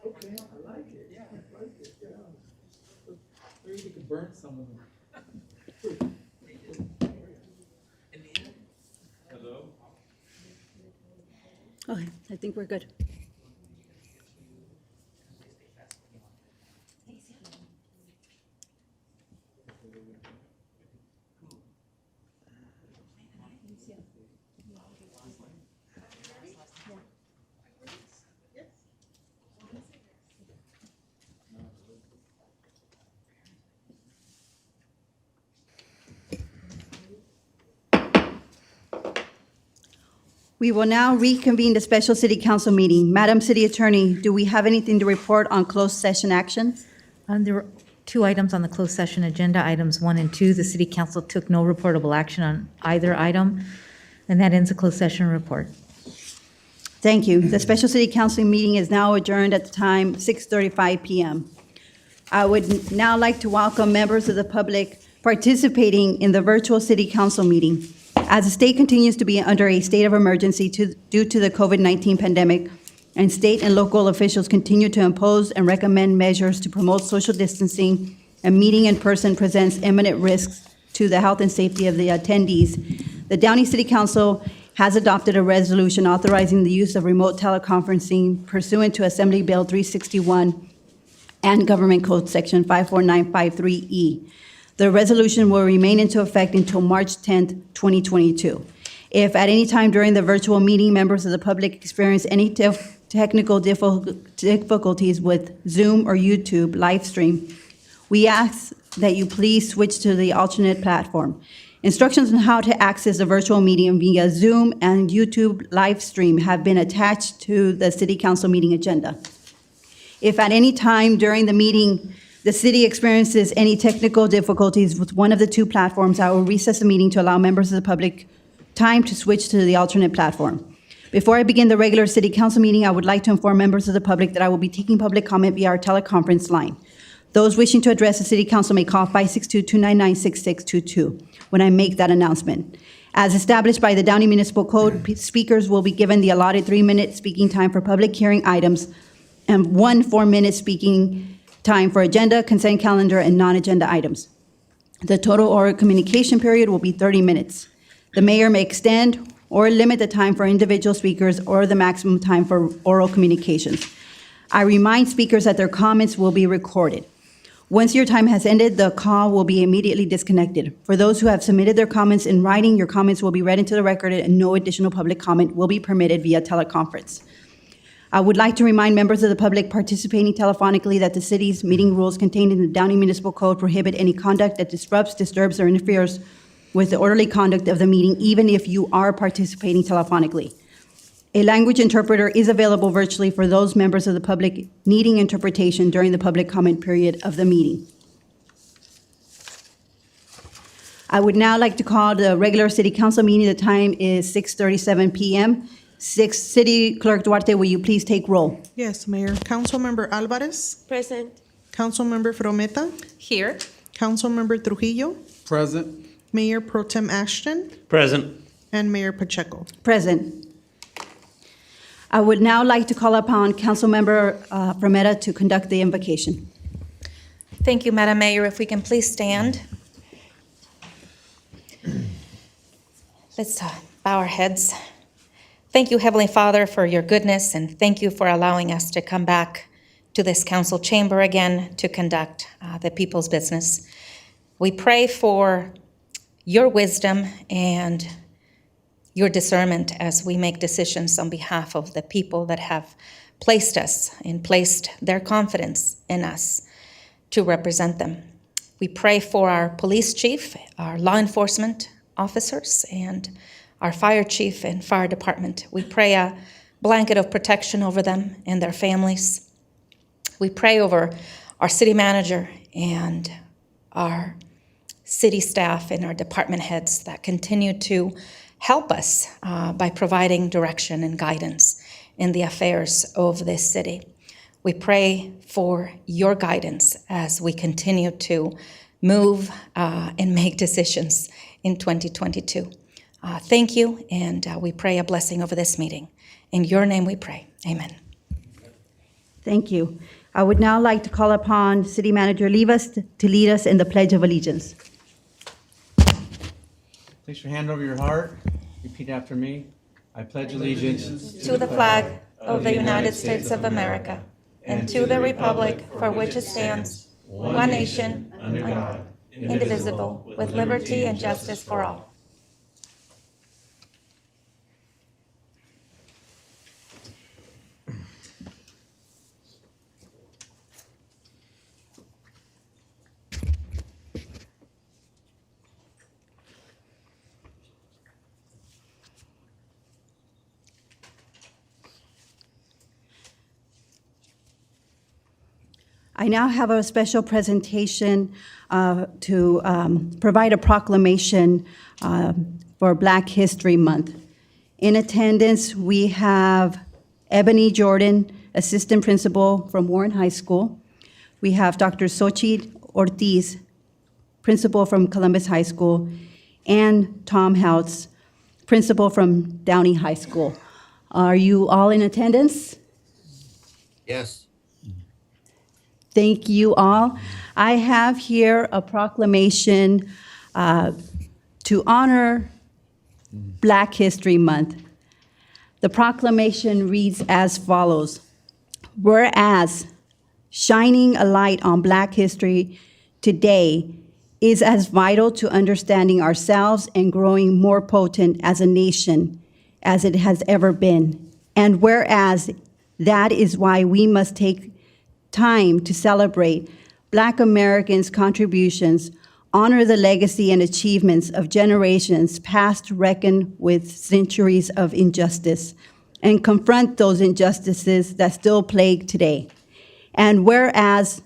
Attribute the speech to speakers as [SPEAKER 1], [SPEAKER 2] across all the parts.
[SPEAKER 1] Okay, I like it. Yeah, I like it. Yeah. Maybe we could burn some of them. Hello?
[SPEAKER 2] Okay, I think we're good. We will now reconvene the special city council meeting. Madam City Attorney, do we have anything to report on closed session actions?
[SPEAKER 3] There were 2 items on the closed session agenda, items 1 and 2. The city council took no reportable action on either item, and that ends the closed session report.
[SPEAKER 2] Thank you. The special city council meeting is now adjourned at the time 6:35 p.m. I would now like to welcome members of the public participating in the virtual city council meeting. As the state continues to be under a state of emergency due to the COVID-19 pandemic, and state and local officials continue to impose and recommend measures to promote social distancing, and meeting in person presents imminent risks to the health and safety of the attendees, the Downey City Council has adopted a resolution authorizing the use of remote teleconferencing pursuant to Assembly Bill 361 and Government Code Section 54953E. The resolution will remain into effect until March 10th, 2022. If at any time during the virtual meeting, members of the public experience any technical difficulties with Zoom or YouTube live stream, we ask that you please switch to the alternate platform. Instructions on how to access the virtual meeting via Zoom and YouTube live stream have been attached to the City Council meeting agenda. If at any time during the meeting the city experiences any technical difficulties with one of the 2 platforms, I will recess the meeting to allow members of the public time to switch to the alternate platform. Before I begin the regular City Council meeting, I would like to inform members of the public that I will be taking public comment via our teleconference line. Those wishing to address the City Council may call 562-299-6622 when I make that announcement. As established by the Downey Municipal Code, speakers will be given the allotted 3-minute speaking time for public hearing items and 1 4-minute speaking time for agenda, consent calendar, and non-agenda items. The total oral communication period will be 30 minutes. The mayor may extend or limit the time for individual speakers or the maximum time for oral communications. I remind speakers that their comments will be recorded. Once your time has ended, the call will be immediately disconnected. For those who have submitted their comments in writing, your comments will be read into the record and no additional public comment will be permitted via teleconference. I would like to remind members of the public participating telephonically that the city's meeting rules contained in the Downey Municipal Code prohibit any conduct that disrupts, disturbs, or interferes with the orderly conduct of the meeting, even if you are participating telephonically. A language interpreter is available virtually for those members of the public needing interpretation during the public comment period of the meeting. I would now like to call the regular City Council meeting. The time is 6:37 p.m. City Clerk Duarte, will you please take roll?
[SPEAKER 4] Yes, Mayor. Councilmember Alvarez.
[SPEAKER 5] Present.
[SPEAKER 4] Councilmember Frometa.
[SPEAKER 5] Here.
[SPEAKER 4] Councilmember Trujillo.
[SPEAKER 1] Present.
[SPEAKER 4] Mayor Pro Tem Ashton.
[SPEAKER 6] Present.
[SPEAKER 4] And Mayor Pacheco.
[SPEAKER 2] Present. I would now like to call upon Councilmember Frometa to conduct the invocation.
[SPEAKER 5] Thank you, Madam Mayor. If we can please stand. Let's bow our heads. Thank you, Heavenly Father, for your goodness, and thank you for allowing us to come back to this council chamber again to conduct the people's business. We pray for your wisdom and your discernment as we make decisions on behalf of the people that have placed us and placed their confidence in us to represent them. We pray for our police chief, our law enforcement officers, and our fire chief and fire department. We pray a blanket of protection over them and their families. We pray over our city manager and our city staff and our department heads that continue to help us by providing direction and guidance in the affairs of this city. We pray for your guidance as we continue to move and make decisions in 2022. Thank you, and we pray a blessing over this meeting. In your name we pray. Amen.
[SPEAKER 2] Thank you. I would now like to call upon City Manager Rivas to lead us in the Pledge of Allegiance.
[SPEAKER 6] Place your hand over your heart. Repeat after me. I pledge allegiance
[SPEAKER 5] To the flag of the United States of America and to the republic for which it stands, one nation, under God, indivisible, with liberty and justice for all.
[SPEAKER 2] I now have a special presentation to provide a proclamation for Black History Month. In attendance, we have Ebony Jordan, Assistant Principal from Warren High School. We have Dr. Xochitl Ortiz, Principal from Columbus High School, and Tom Houts, Principal from Downey High School. Are you all in attendance?
[SPEAKER 7] Yes.
[SPEAKER 2] Thank you all. I have here a proclamation to honor Black History Month. The proclamation reads as follows. Whereas shining a light on Black history today is as vital to understanding ourselves and growing more potent as a nation as it has ever been. And whereas that is why we must take time to celebrate Black Americans' contributions, honor the legacy and achievements of generations past, reckon with centuries of injustice, and confront those injustices that still plague today. And whereas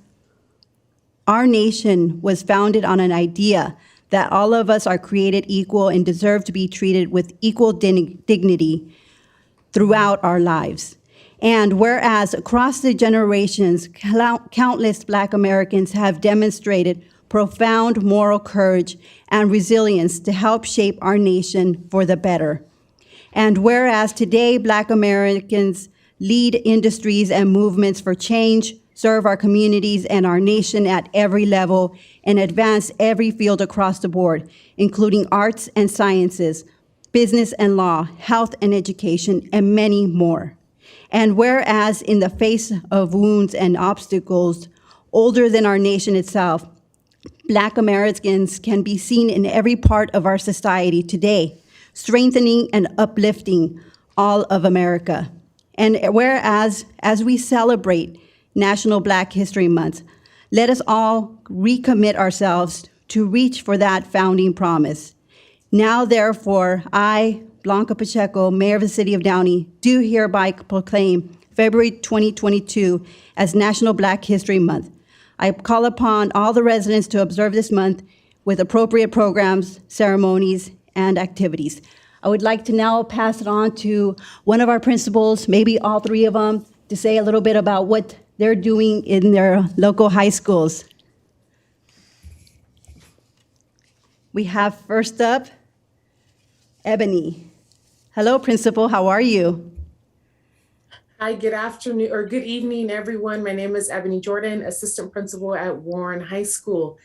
[SPEAKER 2] our nation was founded on an idea that all of us are created equal and deserve to be treated with equal dignity throughout our lives. And whereas across the generations, countless Black Americans have demonstrated profound moral courage and resilience to help shape our nation for the better. And whereas today Black Americans lead industries and movements for change, serve our communities and our nation at every level, and advance every field across the board, including arts and sciences, business and law, health and education, and many more. And whereas in the face of wounds and obstacles older than our nation itself, Black Americans can be seen in every part of our society today, strengthening and uplifting all of America. And whereas, as we celebrate National Black History Month, let us all recommit ourselves to reach for that founding promise. Now, therefore, I, Blanca Pacheco, Mayor of the City of Downey, do hereby proclaim February 2022 as National Black History Month. I call upon all the residents to observe this month with appropriate programs, ceremonies, and activities. I would like to now pass it on to one of our principals, maybe all three of them, to say a little bit about what they're doing in their local high schools. We have first up, Ebony. Hello, Principal, how are you?
[SPEAKER 8] Hi, good afternoon or good evening, everyone. My name is Ebony Jordan, Assistant Principal at Warren High School.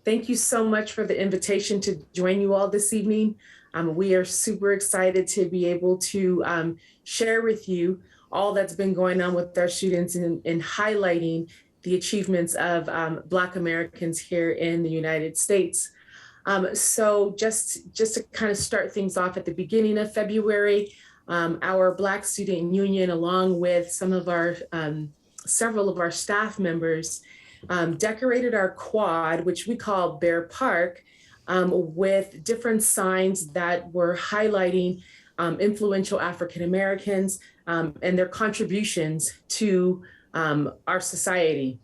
[SPEAKER 8] Thank you so much for the invitation to join you all this evening. We are super excited to be able to share with you all that's been going on with our students in highlighting the achievements of Black Americans here in the United States. So just to kind of start things off at the beginning of February, our Black Student Union, along with some of our, several of our staff members, decorated our quad, which we call Bear Park, with different signs that were highlighting influential African Americans and their contributions to our society.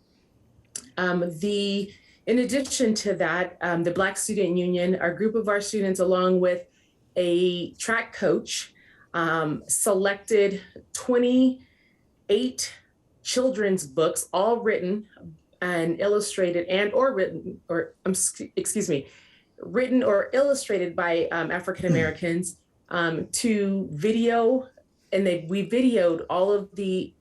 [SPEAKER 8] In addition to that, the Black Student Union, our group of our students, along with a track coach, selected 28 children's books, all written and illustrated written or illustrated by African Americans, to video we videoed all of the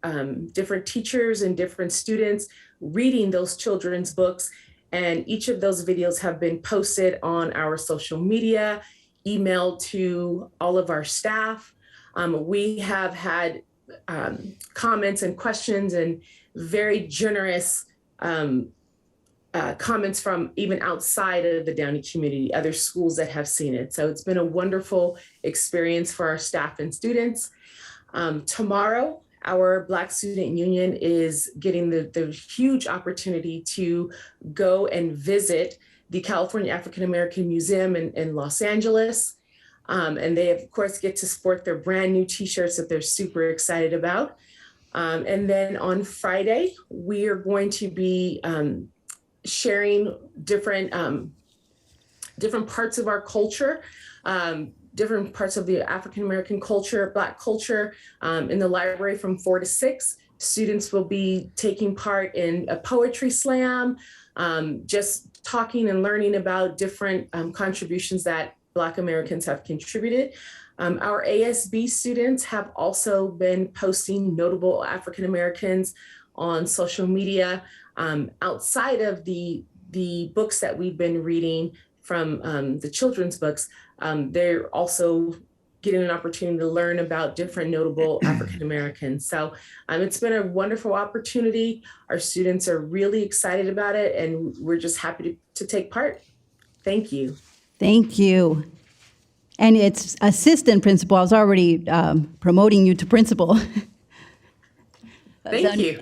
[SPEAKER 8] different teachers and different students reading those children's books. And each of those videos have been posted on our social media, emailed to all of our staff. We have had comments and questions and very generous comments from even outside of the Downey community, other schools that have seen it. So it's been a wonderful experience for our staff and students. Tomorrow, our Black Student Union is getting the huge opportunity to go and visit the California African American Museum in Los Angeles. And they, of course, get to sport their brand new t-shirts that they're super excited about. And then on Friday, we are going to be sharing different parts of our culture, different parts of the African-American culture, Black culture, in the library from 4 to 6. Students will be taking part in a poetry slam, just talking and learning about different contributions that Black Americans have contributed. Our ASB students have also been posting notable African Americans on social media. Outside of the books that we've been reading from the children's books, they're also getting an opportunity to learn about different notable African Americans. So it's been a wonderful opportunity. Our students are really excited about it, and we're just happy to take part. Thank you.
[SPEAKER 2] Thank you. And it's assistant principal. I was already promoting you to principal.
[SPEAKER 8] Thank you.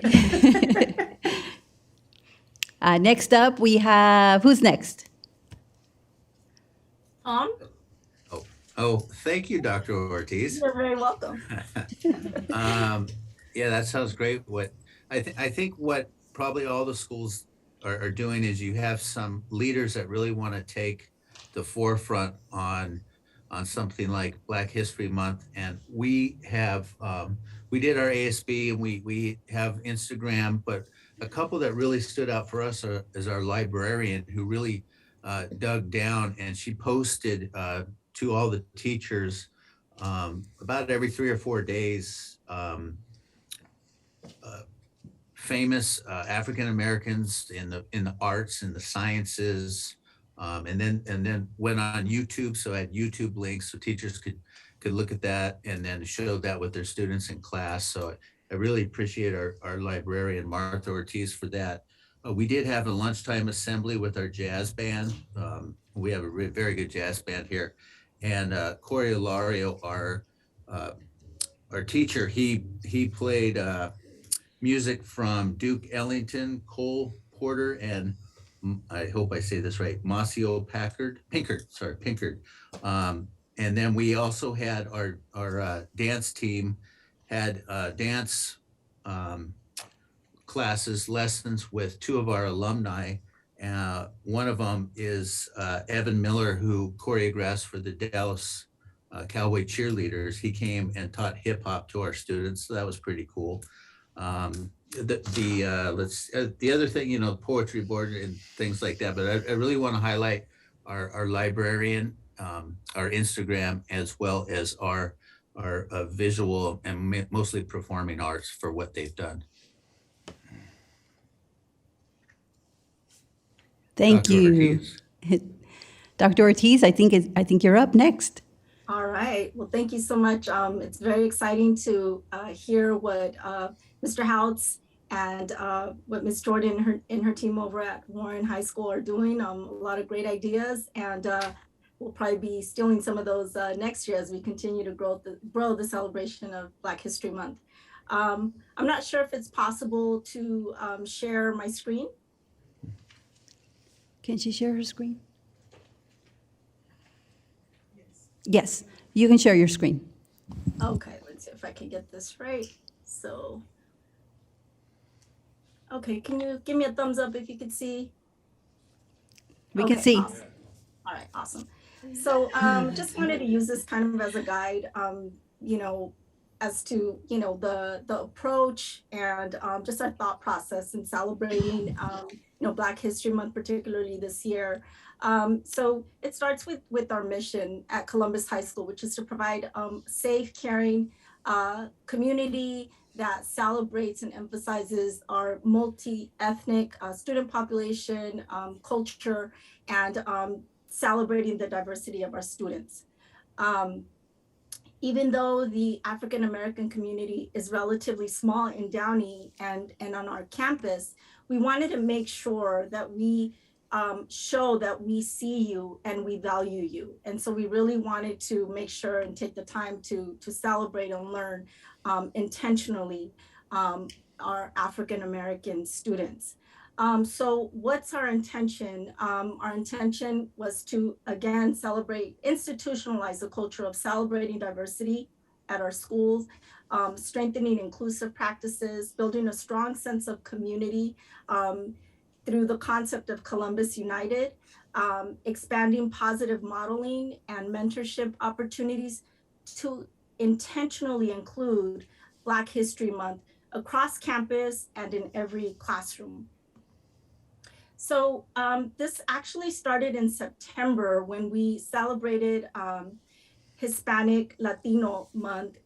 [SPEAKER 2] Next up, we have, who's next?
[SPEAKER 9] Tom,
[SPEAKER 7] Oh, thank you, Dr. Ortiz.
[SPEAKER 9] you're very welcome.
[SPEAKER 7] Yeah, that sounds great. What I think what probably all the schools are doing is you have some leaders that really want to take the forefront on something like Black History Month, and we have we did our ASB and we have Instagram, but a couple that really stood out for us is our librarian, who really dug down, and she posted to all the teachers about every 3 or 4 days, famous African Americans in the arts and the sciences, and then went on YouTube. So I had YouTube links so teachers could look at that and then show that with their students in class. So I really appreciate our librarian, Martha Ortiz, for that. We did have a lunchtime assembly with our jazz band. We have a very good jazz band here. And Corey Ilario, our teacher, he played music from Duke Ellington, Cole Porter, and I hope I say this right, Maceo Pinkard. And then we also had our dance team had dance classes, lessons with 2 of our alumni. One of them is Evan Miller, who choreographs for the Dallas Cowboy cheerleaders. He came and taught hip hop to our students, so that was pretty cool. The other thing, poetry board and things like that, but I really want to highlight our librarian, our Instagram, as well as our visual and mostly performing arts for what they've done.
[SPEAKER 2] Thank
[SPEAKER 7] Dr.
[SPEAKER 2] you.
[SPEAKER 7] Ortiz.
[SPEAKER 2] Dr. Ortiz, I think you're up next.
[SPEAKER 9] All right. Well, thank you so much. It's very exciting to hear what Mr. Houts and what Ms. Jordan and her team over at Warren High School are doing. A lot of great ideas, and we'll probably be stealing some of those next year as we continue to grow the celebration of Black History Month. I'm not sure if it's possible to share my screen.
[SPEAKER 2] Can she share her screen? Yes, you can share your screen.
[SPEAKER 9] Okay, let's see if I can get this right. So, okay, can you give me a thumbs up if you could see?
[SPEAKER 2] We
[SPEAKER 9] Okay,
[SPEAKER 2] can see.
[SPEAKER 9] awesome. All right, awesome. So just wanted to use this kind of as a guide, as to, the approach and just our thought process in celebrating, Black History Month, particularly this year. So it starts with our mission at Columbus High School, which is to provide safe, caring, community that celebrates and emphasizes our multi-ethnic student population, culture, and celebrating the diversity of our students. Even though the African American community is relatively small in Downey and on our campus, we wanted to make sure that we show that we see you and we value you. And so we really wanted to make sure and take the time to celebrate and learn intentionally our African American students. So what's our intention? Our intention was to, again, institutionalize the culture of celebrating diversity at our schools, strengthening inclusive practices, building a strong sense of community through the concept of Columbus United, expanding positive modeling and mentorship opportunities to intentionally include Black History Month across campus and in every classroom. So this actually started in September when we celebrated Hispanic Latino Month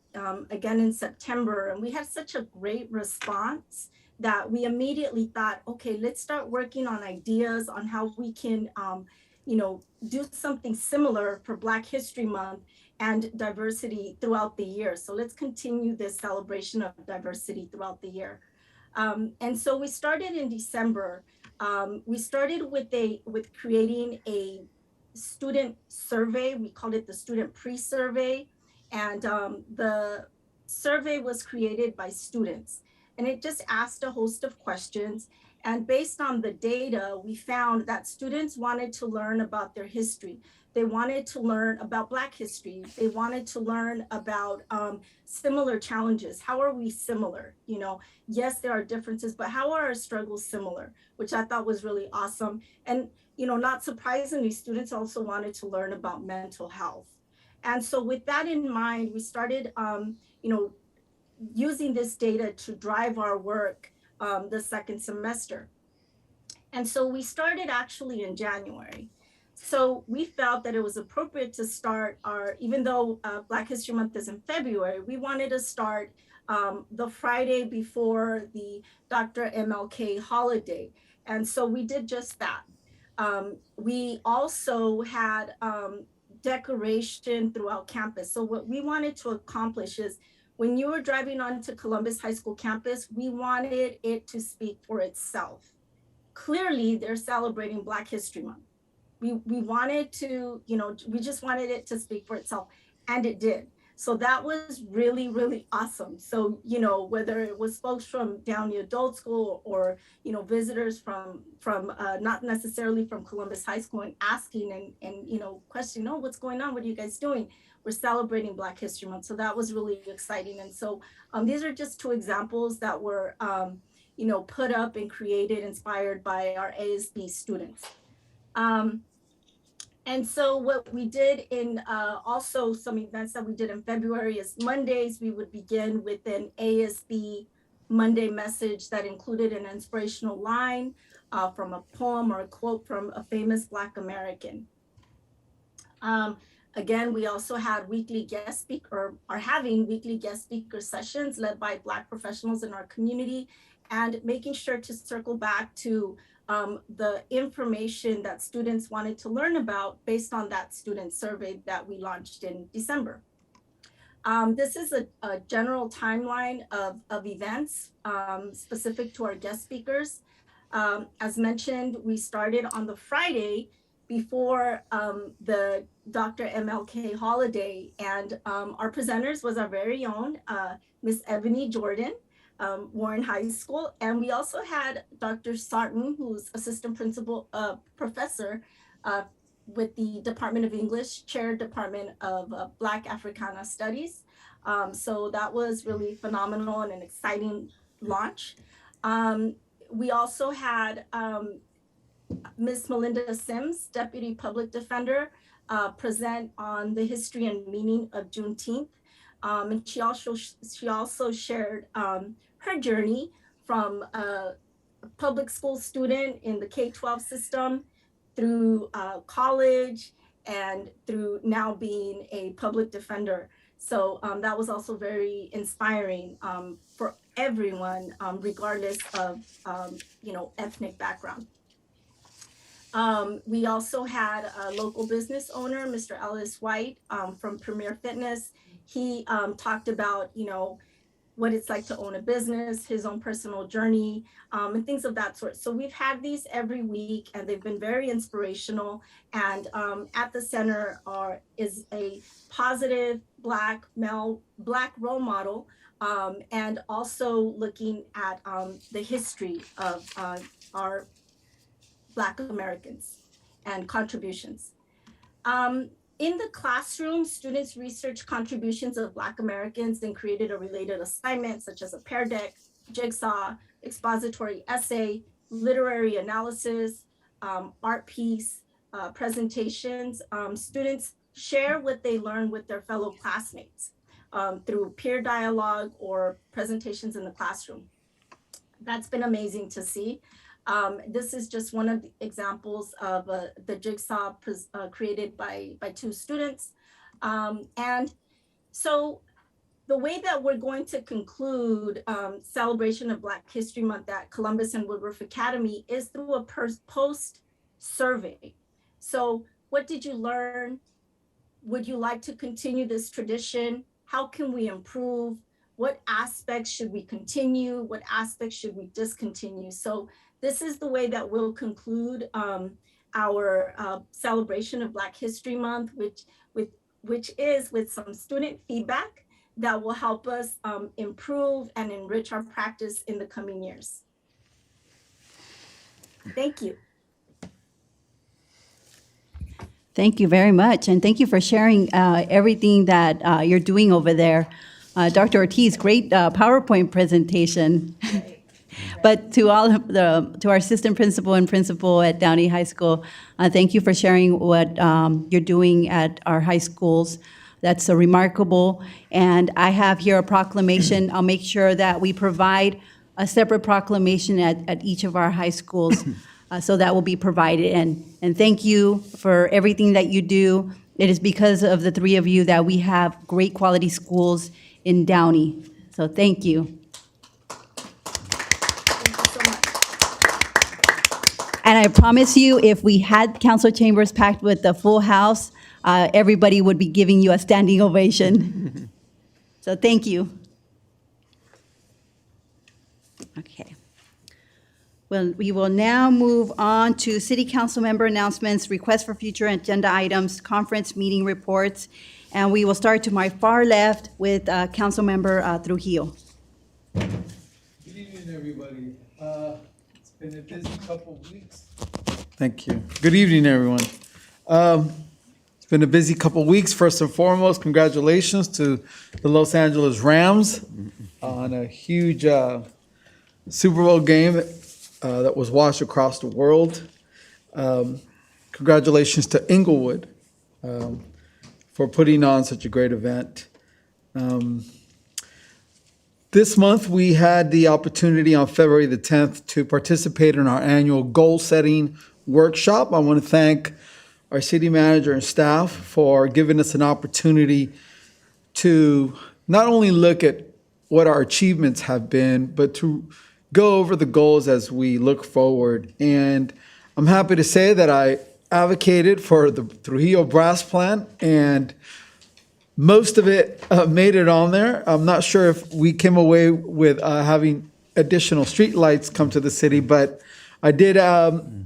[SPEAKER 9] again in September. And we had such a great response that we immediately thought, okay, let's start working on ideas on how we can, do something similar for Black History Month and diversity throughout the year. So let's continue this celebration of diversity throughout the year. And so we started in December. We started with creating a student survey. We called it the student pre-survey. And the survey was created by students. And it just asked a host of questions. And based on the data, we found that students wanted to learn about their history. They wanted to learn about Black history. They wanted to learn about similar challenges. How are we similar? Yes, there are differences, but how are our struggles similar? Which I thought was really awesome. And, not surprisingly, students also wanted to learn about mental health. And so with that in mind, we started, using this data to drive our work the second semester. And so we started actually in January. So we felt that it was appropriate to start even though Black History Month is in February, we wanted to start the Friday before the Dr. MLK holiday. And so we did just that. We also had decoration throughout campus. So what we wanted to accomplish is when you were driving onto Columbus High School campus, we wanted it to speak for itself. Clearly, they're celebrating Black History Month. We wanted to, we just wanted it to speak for itself, and it did. So that was really, really awesome. So, whether it was folks from Downey Adult School or, visitors from not necessarily from Columbus High School and asking and questioning, oh, what's going on? What are you guys doing? We're celebrating Black History Month. So that was really exciting. And so these are just two examples that were, put up and created, inspired by our ASB students. And so what we did in also some events that we did in February is Mondays, we would begin with an ASB Monday message that included an inspirational line from a poem or a quote from a famous Black American. Again, we also had weekly guest speaker, or are having weekly guest speaker sessions led by Black professionals in our community, and making sure to circle back to the information that students wanted to learn about based on that student survey that we launched in December. This is a general timeline of events specific to our guest speakers. As mentioned, we started on the Friday before the Dr. MLK holiday, and our presenters was our very own Miss Ebony Jordan, Warren High School. And we also had Dr. Sarton, who's assistant principal professor with the Department of English, chair Department of Black Africana Studies. So that was really phenomenal and an exciting launch. We also had Ms. Melinda Sims, Deputy Public Defender, present on the history and meaning of Juneteenth. And she also shared her journey from a public school student in the K-12 system through college and through now being a public defender. So that was also very inspiring for everyone, regardless of ethnic background. We also had a local business owner, Mr. Ellis White, from Premier Fitness. He talked about, what it's like to own a business, his own personal journey, and things of that sort. So we've had these every week, and they've been very inspirational. And at the center is a positive Black role model, and also looking at the history of our Black Americans and contributions. In the classroom, students researched contributions of Black Americans and created a related assignment, such as a pear deck, jigsaw, expository essay, literary analysis, art piece, presentations. Students share what they learn with their fellow classmates through peer dialogue or presentations in the classroom. That's been amazing to see. This is just one of the examples of the jigsaw created by 2 students. And so the way that we're going to conclude celebration of Black History Month at Columbus and Woodruff Academy is through a post survey. So what did you learn? Would you like to continue this tradition? How can we improve? What aspects should we continue? What aspects should we discontinue? So this is the way that we'll conclude our celebration of Black History Month, which is with some student feedback that will help us improve and enrich our practice in the coming years. Thank you.
[SPEAKER 2] Thank you very much, and thank you for sharing everything that you're doing over there. Dr. Ortiz, great PowerPoint presentation. But to to our assistant principal and principal at Downey High School, thank you for sharing what you're doing at our high schools. That's remarkable. And I have here a proclamation. I'll make sure that we provide a separate proclamation at each of our high schools. So that will be provided. And thank you for everything that you do. It is because of the 3 of you that we have great quality schools in Downey. So thank you. And I promise you, if we had council chambers packed with the full house, everybody would be giving you a standing ovation. So thank you. Okay. Well, we will now move on to city council member announcements, requests for future agenda items, conference meeting reports, and we will start to my far left with council member Trujillo.
[SPEAKER 1] Good evening, everybody. It's been a busy couple of weeks. Thank you. Good evening, everyone. It's been a busy couple of weeks. First and foremost, congratulations to the Los Angeles Rams on a huge Super Bowl game that was watched across the world. Congratulations to Inglewood for putting on such a great event. This month, we had the opportunity on February the 10th to participate in our annual goal-setting workshop. I want to thank our city manager and staff for giving us an opportunity to not only look at what our achievements have been, but to go over the goals as we look forward. And I'm happy to say that I advocated for the Trujillo Brass Plan, and most of it made it on there. I'm not sure if we came away with having additional streetlights come to the city, but I did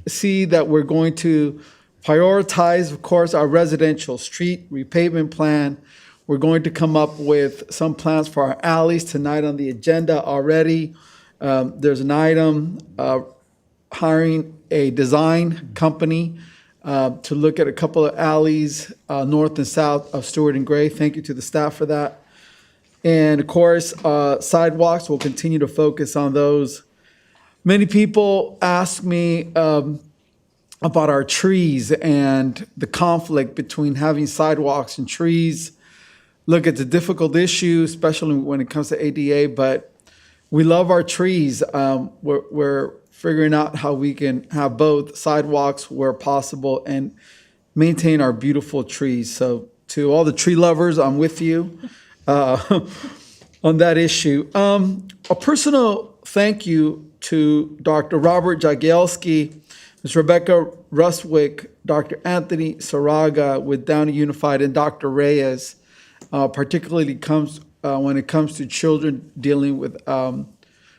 [SPEAKER 1] see that we're going to prioritize, of course, our residential street repavement plan. We're going to come up with some plans for our alleys tonight on the agenda already. There's an item hiring a design company to look at a couple of alleys north and south of Stewart and Gray. Thank you to the staff for that. And of course, sidewalks, we'll continue to focus on those. Many people ask me about our trees and the conflict between having sidewalks and trees. Look, it's a difficult issue, especially when it comes to ADA, but we love our trees. We're figuring out how we can have both sidewalks where possible and maintain our beautiful trees. So to all the tree lovers, I'm with you on that issue. A personal thank you to Dr. Robert Jagielski, Ms. Rebecca Rustwick, Dr. Anthony Saraga with Downey Unified, and Dr. Reyes, particularly when it comes to children dealing with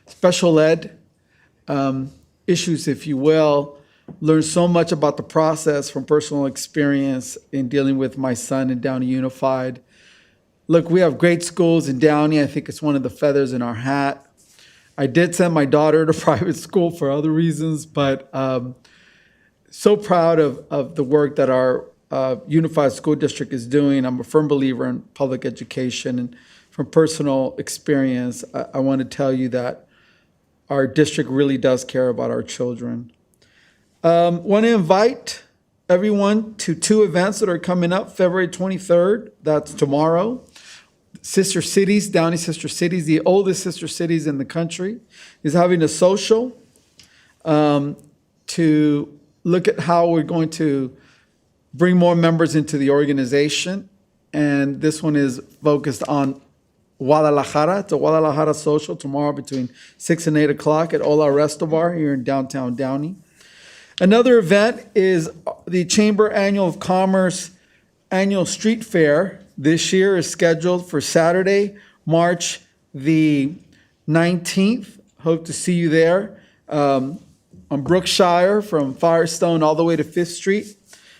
[SPEAKER 1] special ed issues, if you will. Learned so much about the process from personal experience in dealing with my son in Downey Unified. Look, we have great schools in Downey. I think it's one of the feathers in our hat. I did send my daughter to private school for other reasons, but so proud of the work that our unified school district is doing. I'm a firm believer in public education, and from personal experience, I want to tell you that our district really does care about our children. Want to invite everyone to two events that are coming up February 23rd. That's tomorrow. Sister Cities, Downey Sister Cities, the oldest sister cities in the country, is having a social to look at how we're going to bring more members into the organization. And this one is focused on Guadalajara. It's a Guadalajara social tomorrow between 6 and 8 o'clock at Ola Resto Bar here in downtown Downey. Another event is the Chamber Annual of Commerce Annual Street Fair. This year is scheduled for Saturday, March the 19th. Hope to see you there on Brookshire from Firestone all the way to 5th Street.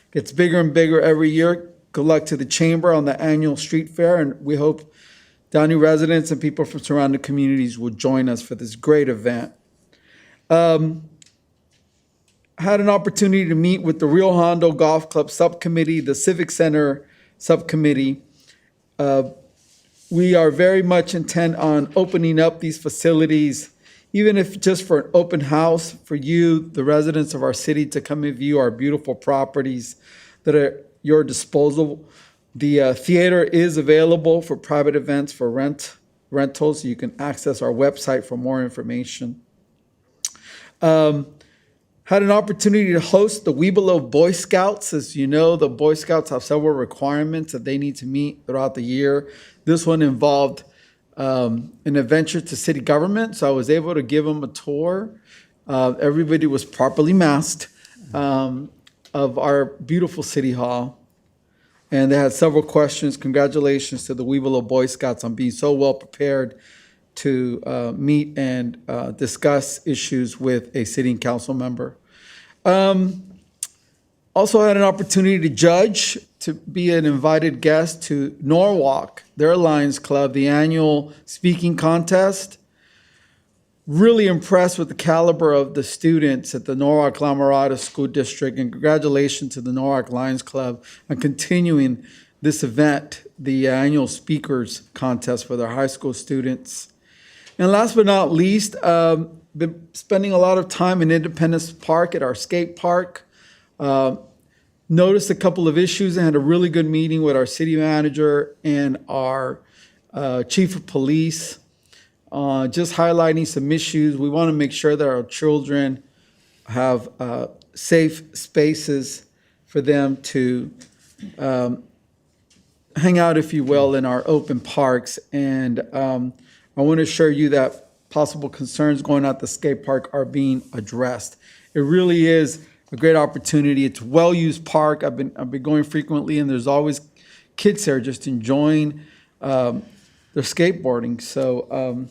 [SPEAKER 1] Gets bigger and bigger every year. Good luck to the Chamber on the annual street fair, and we hope Downey residents and people from surrounding communities will join us for this great event. Had an opportunity to meet with the Rio Hondo Golf Club Subcommittee, the Civic Center Subcommittee. We are very much intent on opening up these facilities, even if just for an open house for you, the residents of our city, to come and view our beautiful properties that are at your disposal. The theater is available for private events for rentals. You can access our website for more information. Had an opportunity to host the Webelow Boy Scouts. As you know, the Boy Scouts have several requirements that they need to meet throughout the year. This one involved an adventure to city government, so I was able to give them a tour. Everybody was properly masked of our beautiful city hall. And they had several questions. Congratulations to the Webelow Boy Scouts on being so well prepared to meet and discuss issues with a city and council member. Also had an opportunity to judge, to be an invited guest to Norwalk, their Lions Club, the annual speaking contest. Really impressed with the caliber of the students at the Norwalk La Mirada School District, and congratulations to the Norwalk Lions Club on continuing this event, the annual speakers contest for their high school students. And last but not least, been spending a lot of time in Independence Park at our skate park. Noticed a couple of issues and had a really good meeting with our city manager and our chief of police, just highlighting some issues. We want to make sure that our children have safe spaces for them to hang out, if you will, in our open parks. And I want to assure you that possible concerns going at the skate park are being addressed. It really is a great opportunity. It's a well-used park. I've been going frequently, and there's always kids there just enjoying their skateboarding. So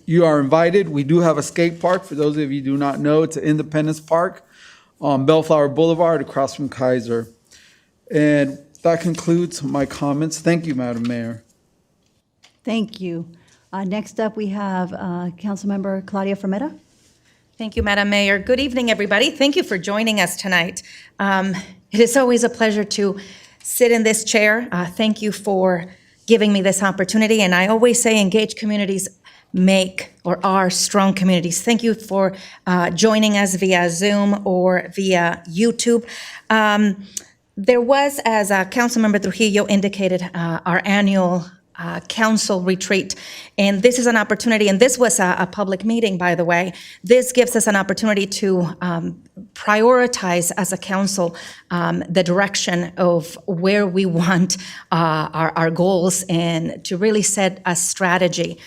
[SPEAKER 1] you are invited. We do have a skate park. For those of you who do not know, it's an Independence Park on Bellflower Boulevard across from Kaiser. And that concludes my comments. Thank you, Madam Mayor.
[SPEAKER 2] Thank you. Next up, we have Councilmember Claudia Frometa.
[SPEAKER 5] Thank you, Madam Mayor. Good evening, everybody. Thank you for joining us tonight. It is always a pleasure to sit in this chair. Thank you for giving me this opportunity. And I always say engaged communities make or are strong communities. Thank you for joining us via Zoom or via YouTube. There was, as Councilmember Trujillo indicated, our annual council retreat. And this is an opportunity, and this was a public meeting, by the way. This gives us an opportunity to prioritize as a council the direction of where we want our goals and to really set a strategy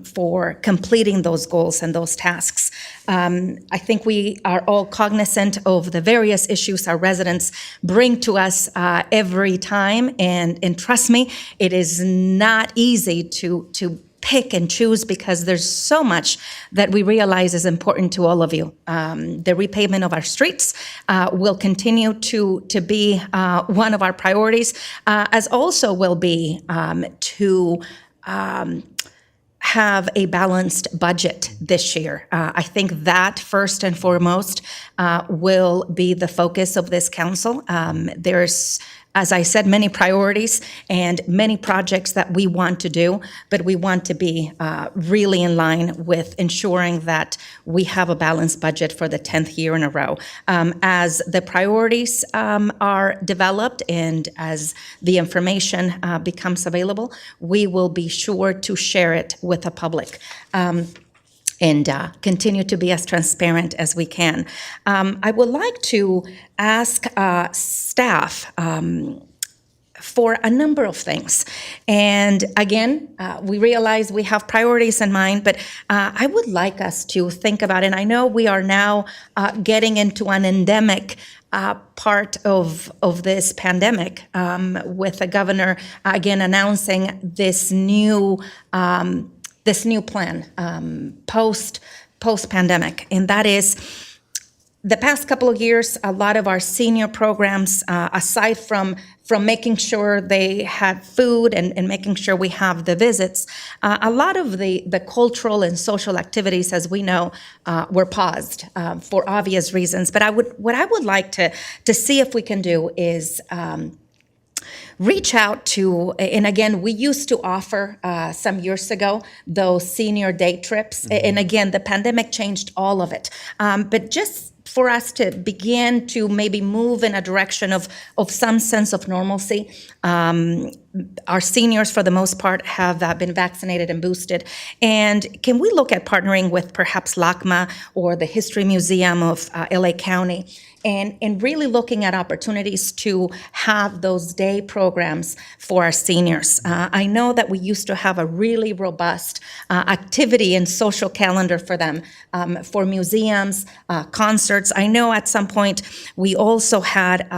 [SPEAKER 5] for completing those goals and those tasks. I think we are all cognizant of the various issues our residents bring to us every time, and trust me, it is not easy to pick and choose because there's so much that we realize is important to all of you. The repavement of our streets will continue to be one of our priorities, as also will be to have a balanced budget this year. I think that first and foremost will be the focus of this council. There's, as I said, many priorities and many projects that we want to do, but we want to be really in line with ensuring that we have a balanced budget for the 10th year in a row. As the priorities are developed and as the information becomes available, we will be sure to share it with the public. And continue to be as transparent as we can. I would like to ask staff for a number of things. And again, we realize we have priorities in mind, but I would like us to think about, and I know we are now getting into an endemic part of this pandemic with the governor again announcing this new plan post-pandemic, and that is the past couple of years, a lot of our senior programs, aside from making sure they had food and making sure we have the visits, a lot of the cultural and social activities, as we know, were paused for obvious reasons. But what I would like to see if we can do is reach out to, and again, we used to offer some years ago those senior day trips. And again, the pandemic changed all of it. But just for us to begin to maybe move in a direction of some sense of normalcy. Our seniors, for the most part, have been vaccinated and boosted. And can we look at partnering with perhaps LACMA or the History Museum of LA County and really looking at opportunities to have those day programs for our seniors? I know that we used to have a really robust activity and social calendar for them, for museums, concerts. I know at some point we also had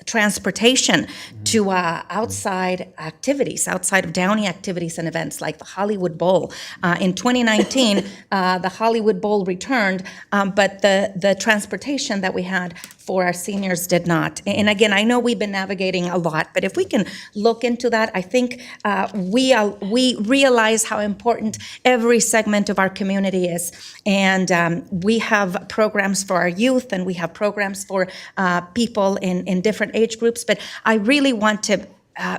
[SPEAKER 5] transportation to outside activities, outside of Downey activities and events like the Hollywood Bowl. In 2019, the Hollywood Bowl returned, but the transportation that we had for our seniors did not. And again, I know we've been navigating a lot, but if we can look into that, I think we realize how important every segment of our community is. And we have programs for our youth, and we have programs for people in different age groups, but I really want to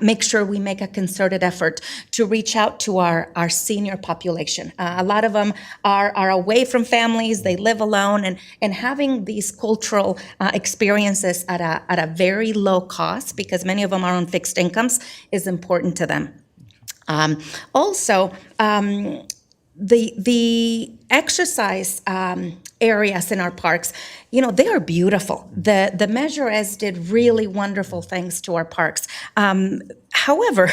[SPEAKER 5] make sure we make a concerted effort to reach out to our senior population. A lot of them are away from families, they live alone, and having these cultural experiences at a very low cost, because many of them are on fixed incomes, is important to them. Also, the exercise areas in our parks, you know, they are beautiful. The Measure S did really wonderful things to our parks. However,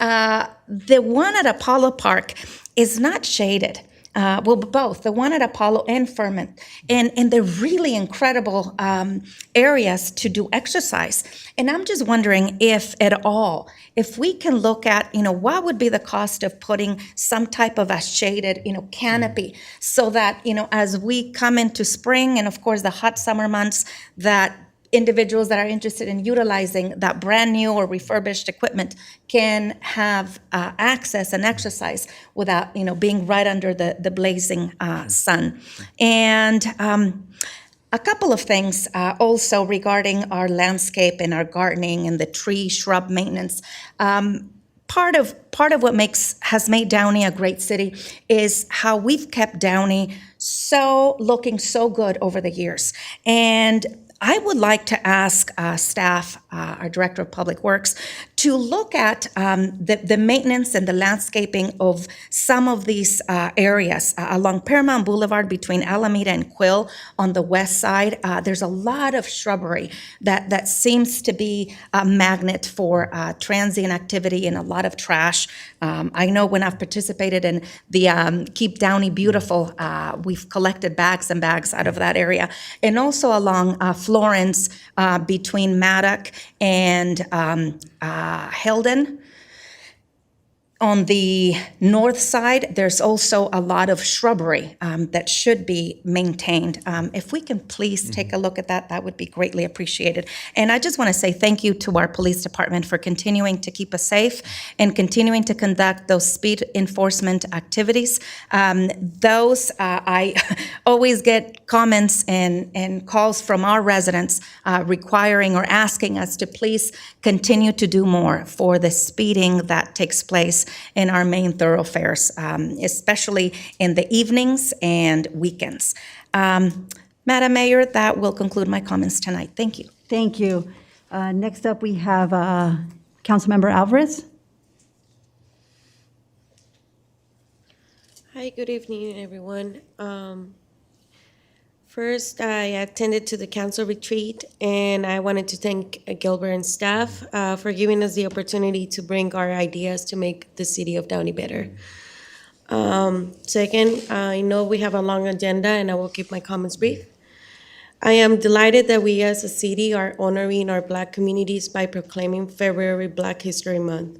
[SPEAKER 5] the one at Apollo Park is not shaded. Well, both, the one at Apollo and Furman. And they're really incredible areas to do exercise. And I'm just wondering if at all, if we can look at, you know, what would be the cost of putting some type of a shaded, you know, canopy so that, you know, as we come into spring and of course the hot summer months, that individuals that are interested in utilizing that brand new or refurbished equipment can have access and exercise without, you know, being right under the blazing sun. And a couple of things also regarding our landscape and our gardening and the tree shrub maintenance. Part of what has made Downey a great city is how we've kept Downey looking so good over the years. And I would like to ask staff, our Director of Public Works, to look at the maintenance and the landscaping of some of these areas along Paramount Boulevard between Alameda and Quill on the west side. There's a lot of shrubbery that seems to be a magnet for transient activity and a lot of trash. I know when I've participated in the Keep Downey Beautiful, we've collected bags and bags out of that area. And also along Florence between Maddock and Helden. On the north side, there's also a lot of shrubbery that should be maintained. If we can please take a look at that, that would be greatly appreciated. And I just want to say thank you to our police department for continuing to keep us safe and continuing to conduct those speed enforcement activities. I always get comments and calls from our residents requiring or asking us to please continue to do more for the speeding that takes place in our main thoroughfares, especially in the evenings and weekends. Madam Mayor, that will conclude my comments tonight. Thank you.
[SPEAKER 2] Thank you. Next up, we have Councilmember Alvarez.
[SPEAKER 10] Hi, good evening, everyone. First, I attended to the council retreat, and I wanted to thank Gilbert and staff for giving us the opportunity to bring our ideas to make the city of Downey better. Second, I know we have a long agenda, and I will keep my comments brief. I am delighted that we as a city are honoring our Black communities by proclaiming February Black History Month.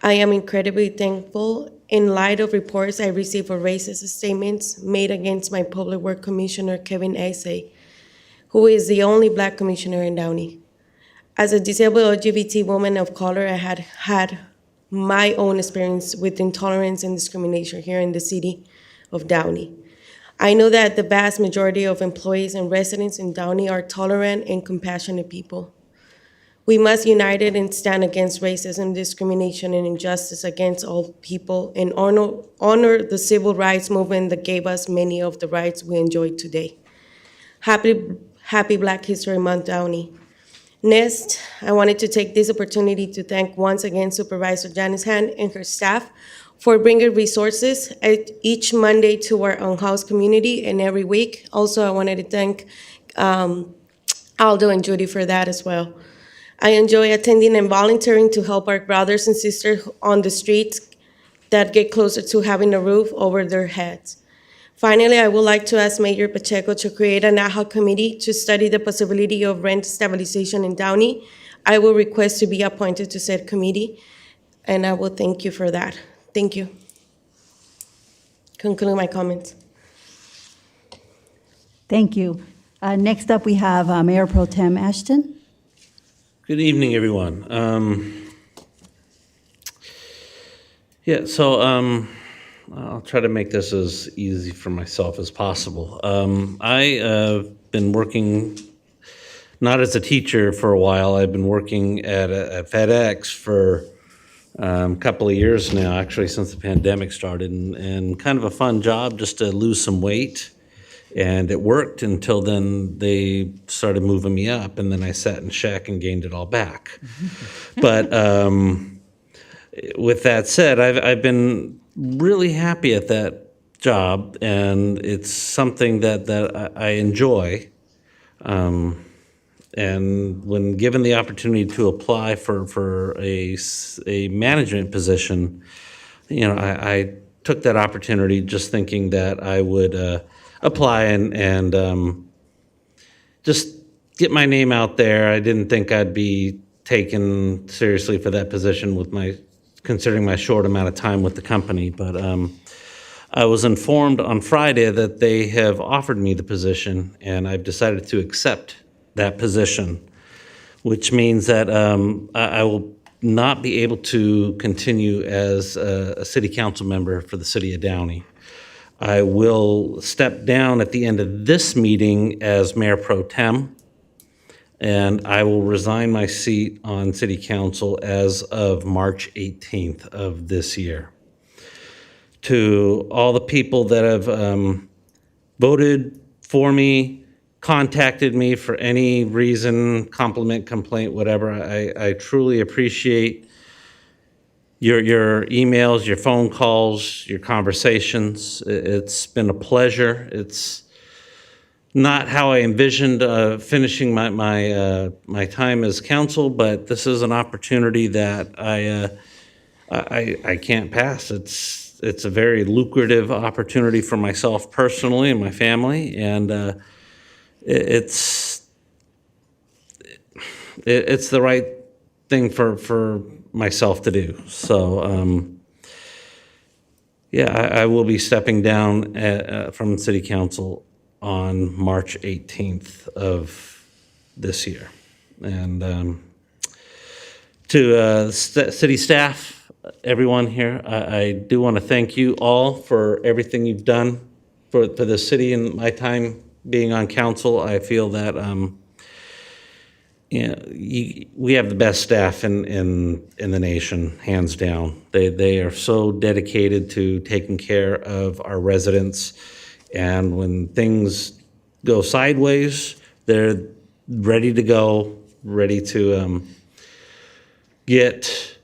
[SPEAKER 10] I am incredibly thankful in light of reports I received for racist statements made against my Public Works Commissioner, Kevin Ase, who is the only Black commissioner in Downey. As a disabled LGBT woman of color, I had my own experience with intolerance and discrimination here in the city of Downey. I know that the vast majority of employees and residents in Downey are tolerant and compassionate people. We must unite and stand against racism, discrimination, and injustice against all people and honor the civil rights movement that gave us many of the rights we enjoy today. Happy Black History Month, Downey. Next, I wanted to take this opportunity to thank once again Supervisor Janice Hand and her staff for bringing resources each Monday to our on-house community and every week. Also, I wanted to thank Aldo and Judy for that as well. I enjoy attending and volunteering to help our brothers and sisters on the streets that get closer to having a roof over their heads. Finally, I would like to ask Mayor Pacheco to create an ad hoc committee to study the possibility of rent stabilization in Downey. I will request to be appointed to said committee, and I will thank you for that. Thank you. Conclude my comments.
[SPEAKER 2] Thank you. Next up, we have Mayor Pro Tem Ashton.
[SPEAKER 11] Good evening, everyone. I'll try to make this as easy for myself as possible. I have been working, not as a teacher for a while, I've been working at FedEx for a couple of years now, actually since the pandemic started, and kind of a fun job just to lose some weight. And it worked until then they started moving me up, and then I sat in shack and gained it all back. But with that said, I've been really happy at that job, and it's something that I enjoy. And when given the opportunity to apply for a management position, I took that opportunity just thinking that I would apply and just get my name out there. I didn't think I'd be taken seriously for that position considering my short amount of time with the company. But I was informed on Friday that they have offered me the position, and I've decided to accept that position, which means that I will not be able to continue as a city council member for the city of Downey. I will step down at the end of this meeting as Mayor Pro Tem, and I will resign my seat on City Council as of March 18th of this year. To all the people that have voted for me, contacted me for any reason, compliment, complaint, whatever. I truly appreciate your emails, your phone calls, your conversations. It's been a pleasure. It's not how I envisioned finishing my time as council, but this is an opportunity that I can't pass. It's a very lucrative opportunity for myself personally and my family, and it's the right thing for myself to do. So, yeah, I will be stepping down from City Council on March 18th of this year. And to city staff, everyone here, I do want to thank you all for everything you've done for the city and my time being on council. I feel that we have the best staff in the nation, hands down. They are so dedicated to taking care of our residents, and when things go sideways, they're ready to go, ready to get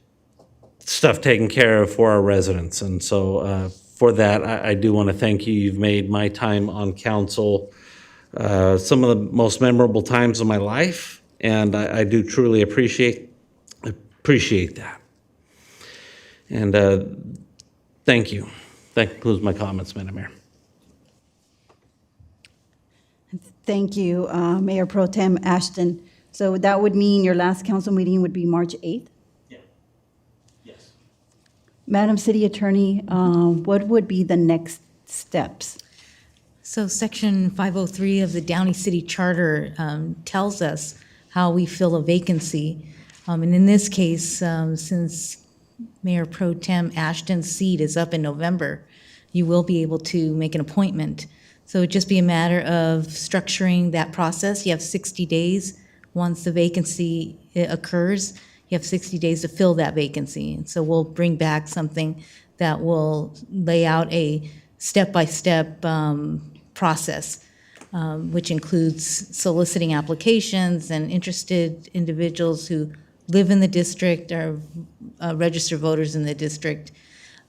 [SPEAKER 11] stuff taken care of for our residents. And so for that, I do want to thank you. You've made my time on council some of the most memorable times of my life, and I do truly appreciate that. And thank you. That concludes my comments, Madam Mayor.
[SPEAKER 2] Thank you, Mayor Pro Tem Ashton. So that would mean your last council meeting would be March 8th?
[SPEAKER 11] Yeah. Yes.
[SPEAKER 2] Madam City Attorney, what would be the next steps?
[SPEAKER 3] So Section 503 of the Downey City Charter tells us how we fill a vacancy. And in this case, since Mayor Pro Tem Ashton's seat is up in November, you will be able to make an appointment. So it'd just be a matter of structuring that process. You have 60 days. Once the vacancy occurs, you have 60 days to fill that vacancy. And so we'll bring back something that will lay out a step-by-step process, which includes soliciting applications and interested individuals who live in the district or registered voters in the district,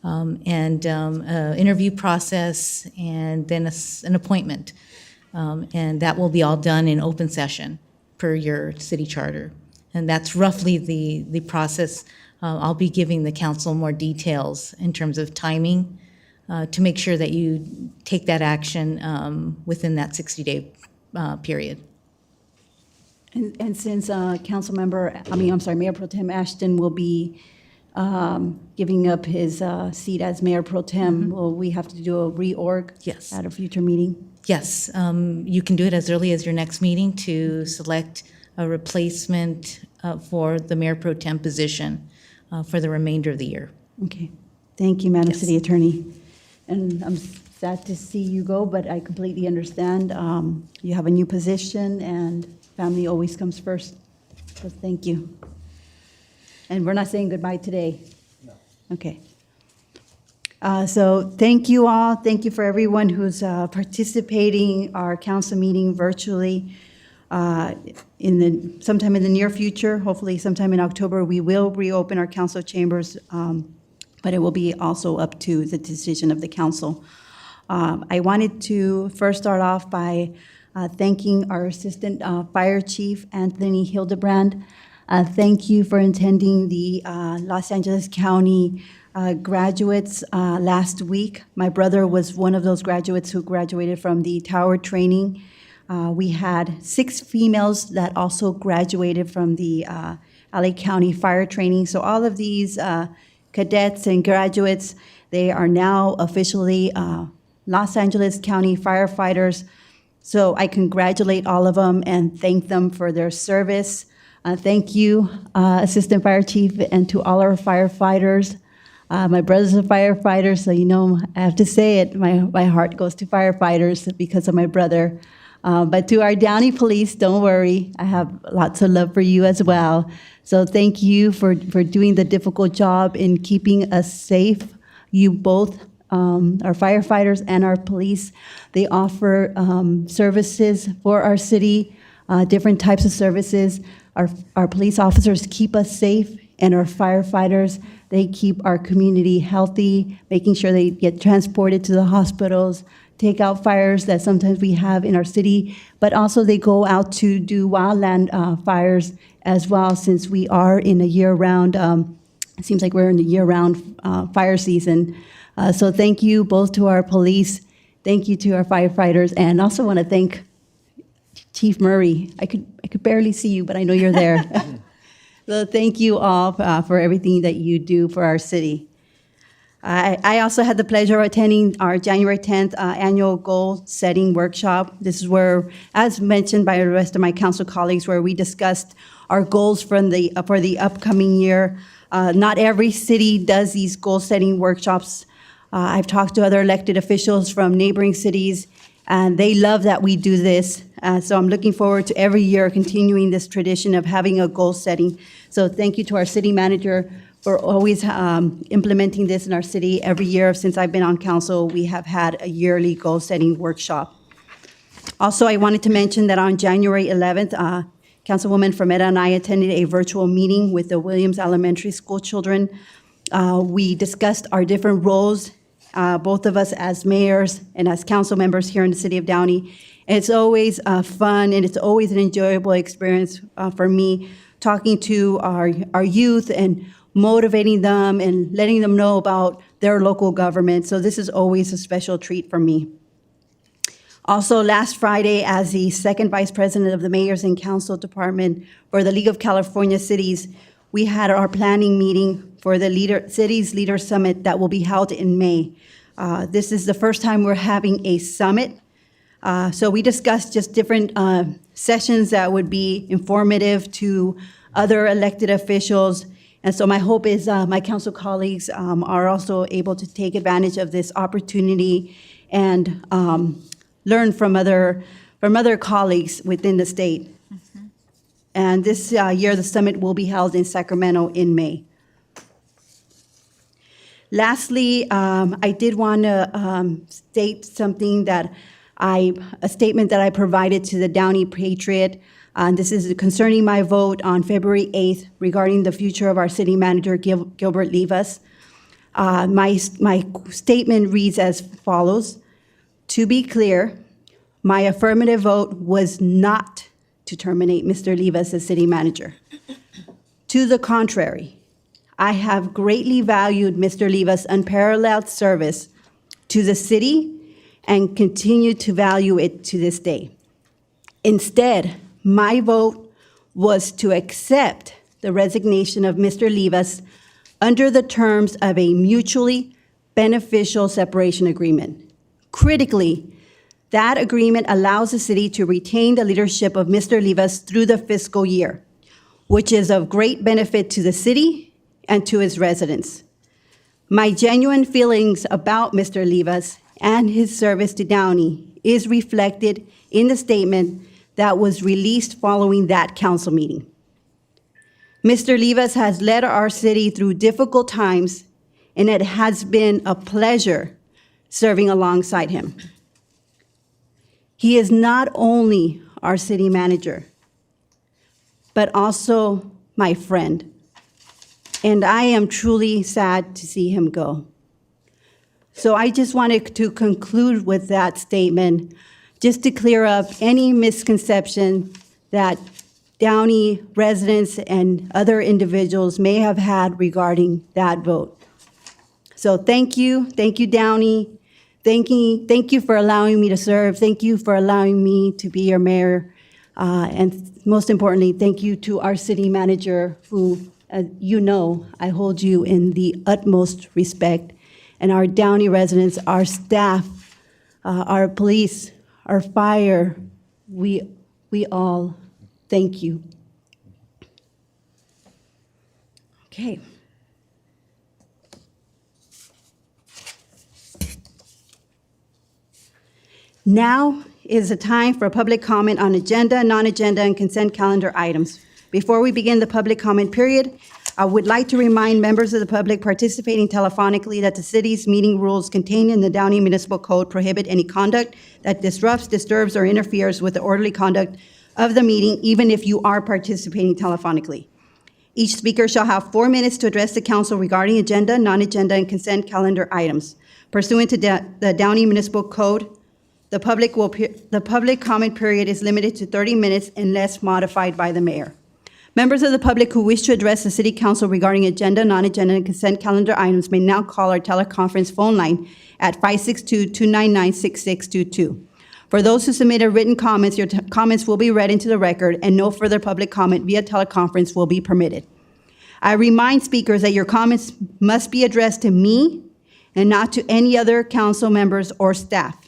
[SPEAKER 3] and interview process, and then an appointment. And that will be all done in open session per your city charter. And that's roughly the process. I'll be giving the council more details in terms of timing to make sure that you take that action within that 60-day period.
[SPEAKER 2] And since Mayor Pro Tem Ashton will be giving up his seat as Mayor Pro Tem, will we have to do a reorg?
[SPEAKER 3] Yes.
[SPEAKER 2] At a future meeting?
[SPEAKER 3] Yes, you can do it as early as your next meeting to select a replacement for the Mayor Pro Tem position for the remainder of the year.
[SPEAKER 2] Okay. Thank you, Madam
[SPEAKER 3] Yes.
[SPEAKER 2] City Attorney. And I'm sad to see you go, but I completely understand. You have a new position, and family always comes first. So thank you. And we're not saying goodbye today. No. Okay. So thank you all. Thank you for everyone who's participating our council meeting virtually. Sometime in the near future, hopefully sometime in October, we will reopen our council chambers, but it will be also up to the decision of the council. I wanted to first start off by thanking our Assistant Fire Chief, Anthony Hildebrand. Thank you for attending the Los Angeles County graduates last week. My brother was one of those graduates who graduated from the tower training. We had 6 females that also graduated from the LA County fire training. So all of these cadets and graduates, they are now officially Los Angeles County firefighters. So I congratulate all of them and thank them for their service. Thank you, Assistant Fire Chief, and to all our firefighters. My brother's a firefighter, so you know, I have to say it, my heart goes to firefighters because of my brother. But to our Downey police, don't worry, I have lots of love for you as well. So thank you for doing the difficult job in keeping us safe. You both our firefighters and our police. They offer services for our city, different types of services. Our police officers keep us safe, and our firefighters, they keep our community healthy, making sure they get transported to the hospitals, take out fires that sometimes we have in our city, but also they go out to do wildland fires as well, since we are in a year-round, it seems like we're in the year-round fire season. So thank you both to our police, thank you to our firefighters, and also want to thank Chief Murray. I could barely see you, but I know you're there. So thank you all for everything that you do for our city. I also had the pleasure of attending our January 10th annual goal-setting workshop. This is where, as mentioned by the rest of my council colleagues, where we discussed our goals for the upcoming year. Not every city does these goal-setting workshops. I've talked to other elected officials from neighboring cities, and they love that we do this. So I'm looking forward to every year continuing this tradition of having a goal setting. So thank you to our city manager for always implementing this in our city. Every year since I've been on council, we have had a yearly goal setting workshop. Also, I wanted to mention that on January 11th, Councilwoman Frometa and I attended a virtual meeting with the Williams Elementary School children. We discussed our different roles, both of us as mayors and as council members here in the city of Downey. And it's always fun, and it's always an enjoyable experience for me, talking to our youth and motivating them and letting them know about their local government. So this is always a special treat for me. Also, last Friday, as the second vice president of the Mayors and Council Department for the League of California Cities, we had our planning meeting for the Cities Leader Summit that will be held in May. This is the first time we're having a summit. So we discussed just different sessions that would be informative to other elected officials. And so my hope is my council colleagues are also able to take advantage of this opportunity and learn from other colleagues within the state. And this year, the summit will be held in Sacramento in May. Lastly, I did want to state something a statement that I provided to the Downey Patriot. This is concerning my vote on February 8th regarding the future of our city manager, Gilbert Livas. My statement reads as follows. To be clear, my affirmative vote was not to terminate Mr. Livas as city manager. To the contrary, I have greatly valued Mr. Livas' unparalleled service to the city and continue to value it to this day. Instead, my vote was to accept the resignation of Mr. Livas under the terms of a mutually beneficial separation agreement. Critically, that agreement allows the city to retain the leadership of Mr. Livas through the fiscal year, which is of great benefit to the city and to its residents. My genuine feelings about Mr. Livas and his service to Downey is reflected in the statement that was released following that council meeting. Mr. Livas has led our city through difficult times, and it has been a pleasure serving alongside him. He is not only our city manager, but also my friend. And I am truly sad to see him go. So I just wanted to conclude with that statement, just to clear up any misconception that Downey residents and other individuals may have had regarding that vote. So thank you, Downey. Thank you for allowing me to serve. Thank you for allowing me to be your mayor. And most importantly, thank you to our city manager who, you know, I hold you in the utmost respect. And our Downey residents, our staff, our police, our fire, we all thank you. Okay. Now is the time for public comment on agenda, non-agenda, and consent calendar items. Before we begin the public comment period, I would like to remind members of the public participating telephonically that the city's meeting rules contained in the Downey Municipal Code prohibit any conduct that disrupts, disturbs, or interferes with the orderly conduct of the meeting, even if you are participating telephonically. Each speaker shall have 4 minutes to address the council regarding agenda, non-agenda, and consent calendar items. Pursuant to the Downey Municipal Code, the public comment period is limited to 30 minutes unless modified by the mayor. Members of the public who wish to address the city council regarding agenda, non-agenda, and consent calendar items may now call our teleconference phone line at 562-299-6622. For those who submitted written comments, your comments will be read into the record, and no further public comment via teleconference will be permitted. I remind speakers that your comments must be addressed to me and not to any other council members or staff.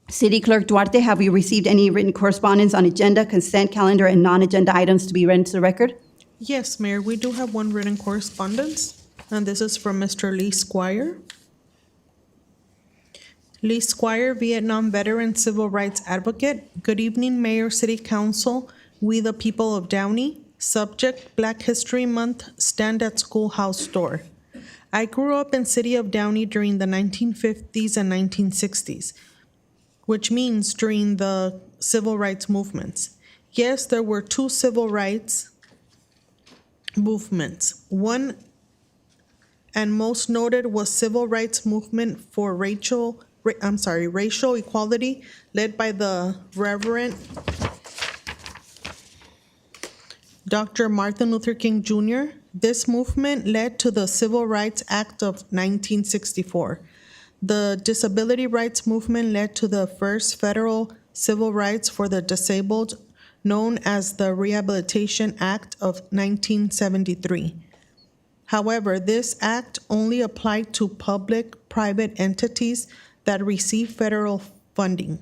[SPEAKER 2] City Clerk Duarte, have you received any written correspondence on agenda, consent calendar, and non-agenda items to be read into the record?
[SPEAKER 4] Yes, Mayor, we do have one written correspondence, and this is from Mr. Lee Squire. Lee Squire, Vietnam veteran civil rights advocate. Good evening, Mayor, City Council, we the people of Downey. Subject, Black History Month, stand at schoolhouse door. I grew up in City of Downey during the 1950s and 1960s. Which means during the civil rights movements. Yes, there were two civil rights movements. One and most noted was civil rights movement for racial equality, led by the Reverend Dr. Martin Luther King Jr. This movement led to the Civil Rights Act of 1964. The disability rights movement led to the first federal civil rights for the disabled, known as the Rehabilitation Act of 1973. However, this act only applied to public-private entities that receive federal funding.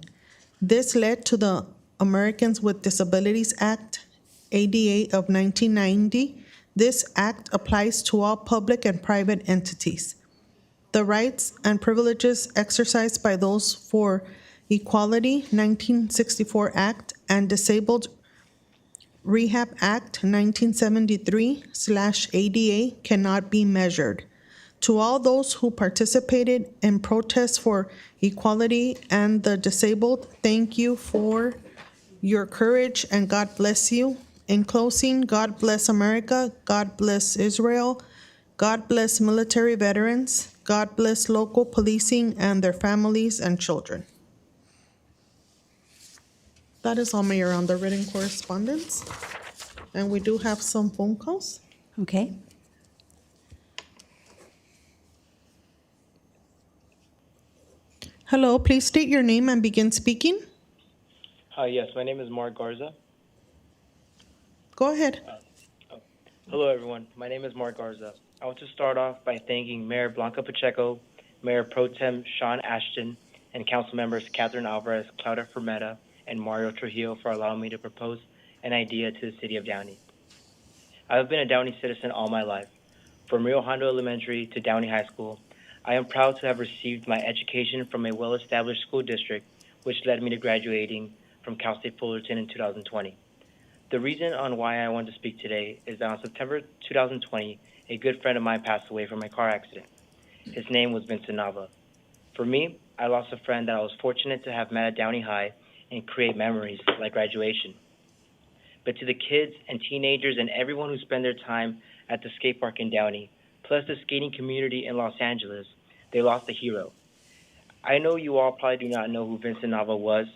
[SPEAKER 4] This led to the Americans with Disabilities Act, ADA of 1990. This act applies to all public and private entities. The rights and privileges exercised by those for Equality 1964 Act and Disabled Rehab Act 1973/ADA cannot be measured. To all those who participated in protests for equality and the disabled, thank you for your courage and God bless you. In closing, God bless America, God bless Israel, God bless military veterans, God bless local policing and their families and children. That is all, Mayor, on the written correspondence. And we do have some phone calls.
[SPEAKER 2] Okay.
[SPEAKER 4] Hello, please state your name and begin speaking.
[SPEAKER 12] Hi, yes, my name is Mark Garza.
[SPEAKER 4] Go ahead.
[SPEAKER 12] Hello, everyone. My name is Mark Garza. I want to start off by thanking Mayor Blanca Pacheco, Mayor Pro Tem Sean Ashton, and Council members Catherine Alvarez, Claudia Fermetta, and Mario Trujillo for allowing me to propose an idea to the City of Downey. I have been a Downey citizen all my life. From Rio Hondo Elementary to Downey High School, I am proud to have received my education from a well-established school district, which led me to graduating from Cal State Fullerton in 2020. The reason on why I want to speak today is that on September 2020, a good friend of mine passed away from a car accident. His name was Vincent Nava. For me, I lost a friend that I was fortunate to have met at Downey High and create memories like graduation. But to the kids and teenagers and everyone who spend their time at the skate park in Downey, plus the skating community in Los Angeles, they lost a hero. I know you all probably do not know who Vincent Nava was,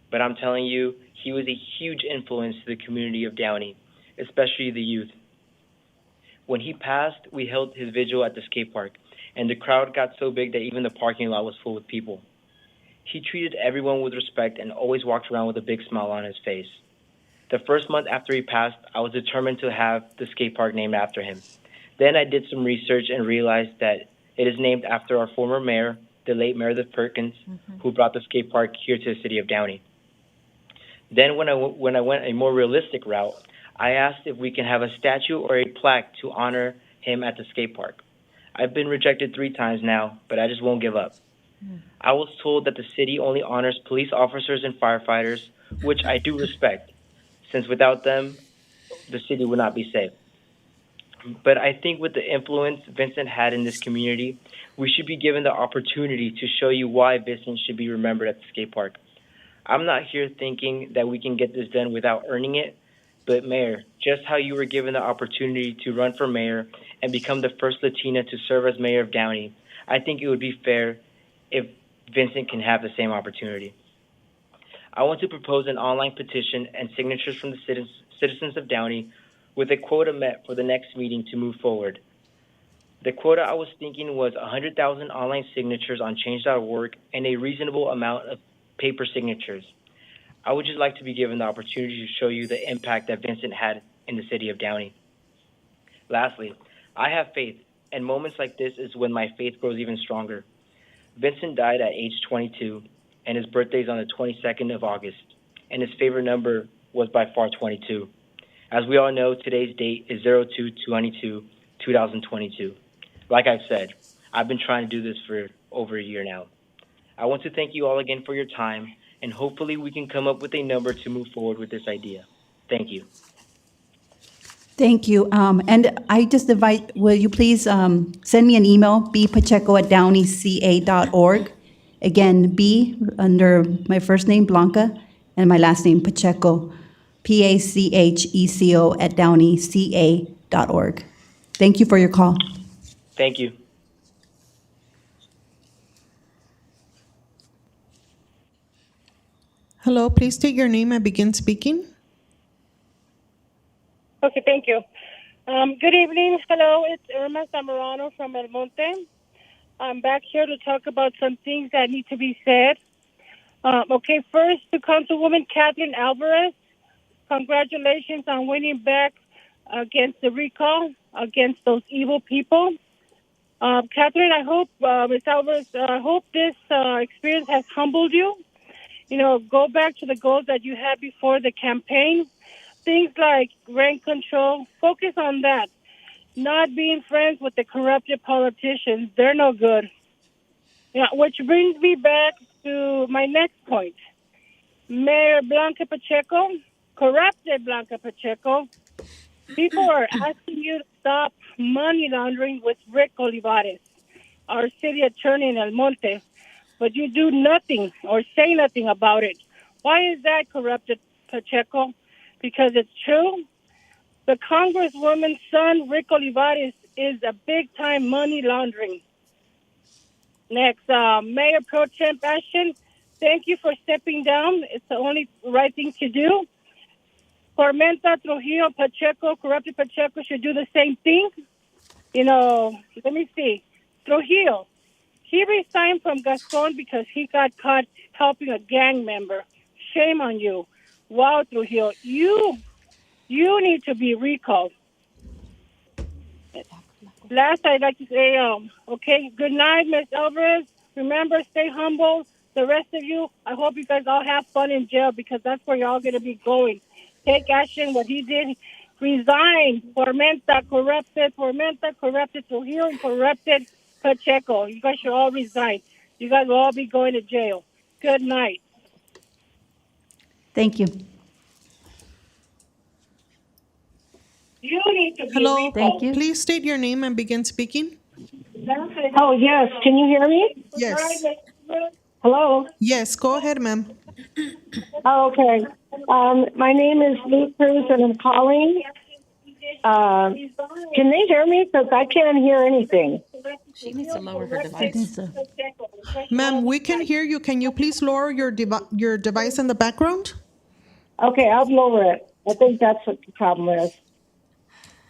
[SPEAKER 12] but I'm telling you, he was a huge influence to the community of Downey, especially the youth. When he passed, we held his vigil at the skate park, and the crowd got so big that even the parking lot was full with people. He treated everyone with respect and always walked around with a big smile on his face. The first month after he passed, I was determined to have the skate park named after him. Then I did some research and realized that it is named after our former mayor, the late Meredith Perkins, who brought the skate park here to the City of Downey. Then when I went a more realistic route, I asked if we can have a statue or a plaque to honor him at the skate park. I've been rejected 3 times now, but I just won't give up. I was told that the city only honors police officers and firefighters, which I do respect, since without them, the city would not be safe. But I think with the influence Vincent had in this community, we should be given the opportunity to show you why Vincent should be remembered at the skate park. I'm not here thinking that we can get this done without earning it, but Mayor, just how you were given the opportunity to run for mayor and become the first Latina to serve as mayor of Downey, I think it would be fair if Vincent can have the same opportunity. I want to propose an online petition and signatures from the citizens of Downey with a quota met for the next meeting to move forward. The quota I was thinking was 100,000 online signatures on change.org and a reasonable amount of paper signatures. I would just like to be given the opportunity to show you the impact that Vincent had in the city of Downey. Lastly, I have faith, and moments like this is when my faith grows even stronger. Vincent died at age 22, and his birthday is on the 22nd of August, and his favorite number was by far 22. As we all know, today's date is 02/22/2022. Like I've said, I've been trying to do this for over a year now. I want to thank you all again for your time, and hopefully we can come up with a number to move forward with this idea. Thank you.
[SPEAKER 2] Thank you. And I just invite, will you please send me an email, bpacheco@downeyca.org. Again, B under my first name, Blanca, and my last name, Pacheco, PACHECO@downeyca.org. Thank you for your call.
[SPEAKER 12] Thank you.
[SPEAKER 4] Hello, please state your name and begin speaking.
[SPEAKER 13] Okay, thank you. Good evening. Hello, it's Irma Zamorano from El Monte. I'm back here to talk about some things that need to be said. Okay, first to Councilwoman Catherine Alvarez, congratulations on winning back against the recall, against those evil people. Catherine, I hope, Ms. Alvarez, I hope this experience has humbled you. You know, go back to the goals that you had before the campaign. Things like rent control, focus on that. Not being friends with the corrupted politicians, they're no good. Yeah, which brings me back to my next point. Mayor Blanca Pacheco, corrupted Blanca Pacheco, people are asking you to stop money laundering with Rick Olivares, our city attorney in El Monte, but you do nothing or say nothing about it. Why is that, corrupted Pacheco? Because it's true. The Congresswoman's son, Rick Olivares, is a big-time money laundering. Next, Mayor Pro Tem Ashton, thank you for stepping down. It's the only right thing to do. Tormenta, Trujillo, Pacheco, corrupted Pacheco should do the same thing. You know, let me see. Trujillo, he resigned from Gascon because he got caught helping a gang member. Shame on you. Wow, Trujillo, you need to be recalled. Last, I'd like to say, okay, good night, Ms. Alvarez. Remember, stay humble. The rest of you, I hope you guys all have fun in jail because that's where you're all going to be going. Take action. What he did, resign. Tormenta, corrupted, Trujillo, and corrupted Pacheco. You guys should all resign. You guys will all be going to jail. Good night.
[SPEAKER 2] Thank you.
[SPEAKER 13] You need to be
[SPEAKER 4] Hello,
[SPEAKER 13] recalled.
[SPEAKER 2] Thank you.
[SPEAKER 4] please state your name and begin speaking.
[SPEAKER 13] Oh, yes. Can you hear me?
[SPEAKER 4] Yes.
[SPEAKER 13] Hello?
[SPEAKER 4] Yes, go ahead, ma'am.
[SPEAKER 13] Oh, okay. My name is Lou Cruz, and I'm calling. Can they hear me? Because I can't hear anything.
[SPEAKER 10] She needs to lower her device.
[SPEAKER 4] Ma'am, we can hear you. Can you please lower your device in the background?
[SPEAKER 13] Okay, I'll lower it. I think that's what the problem is.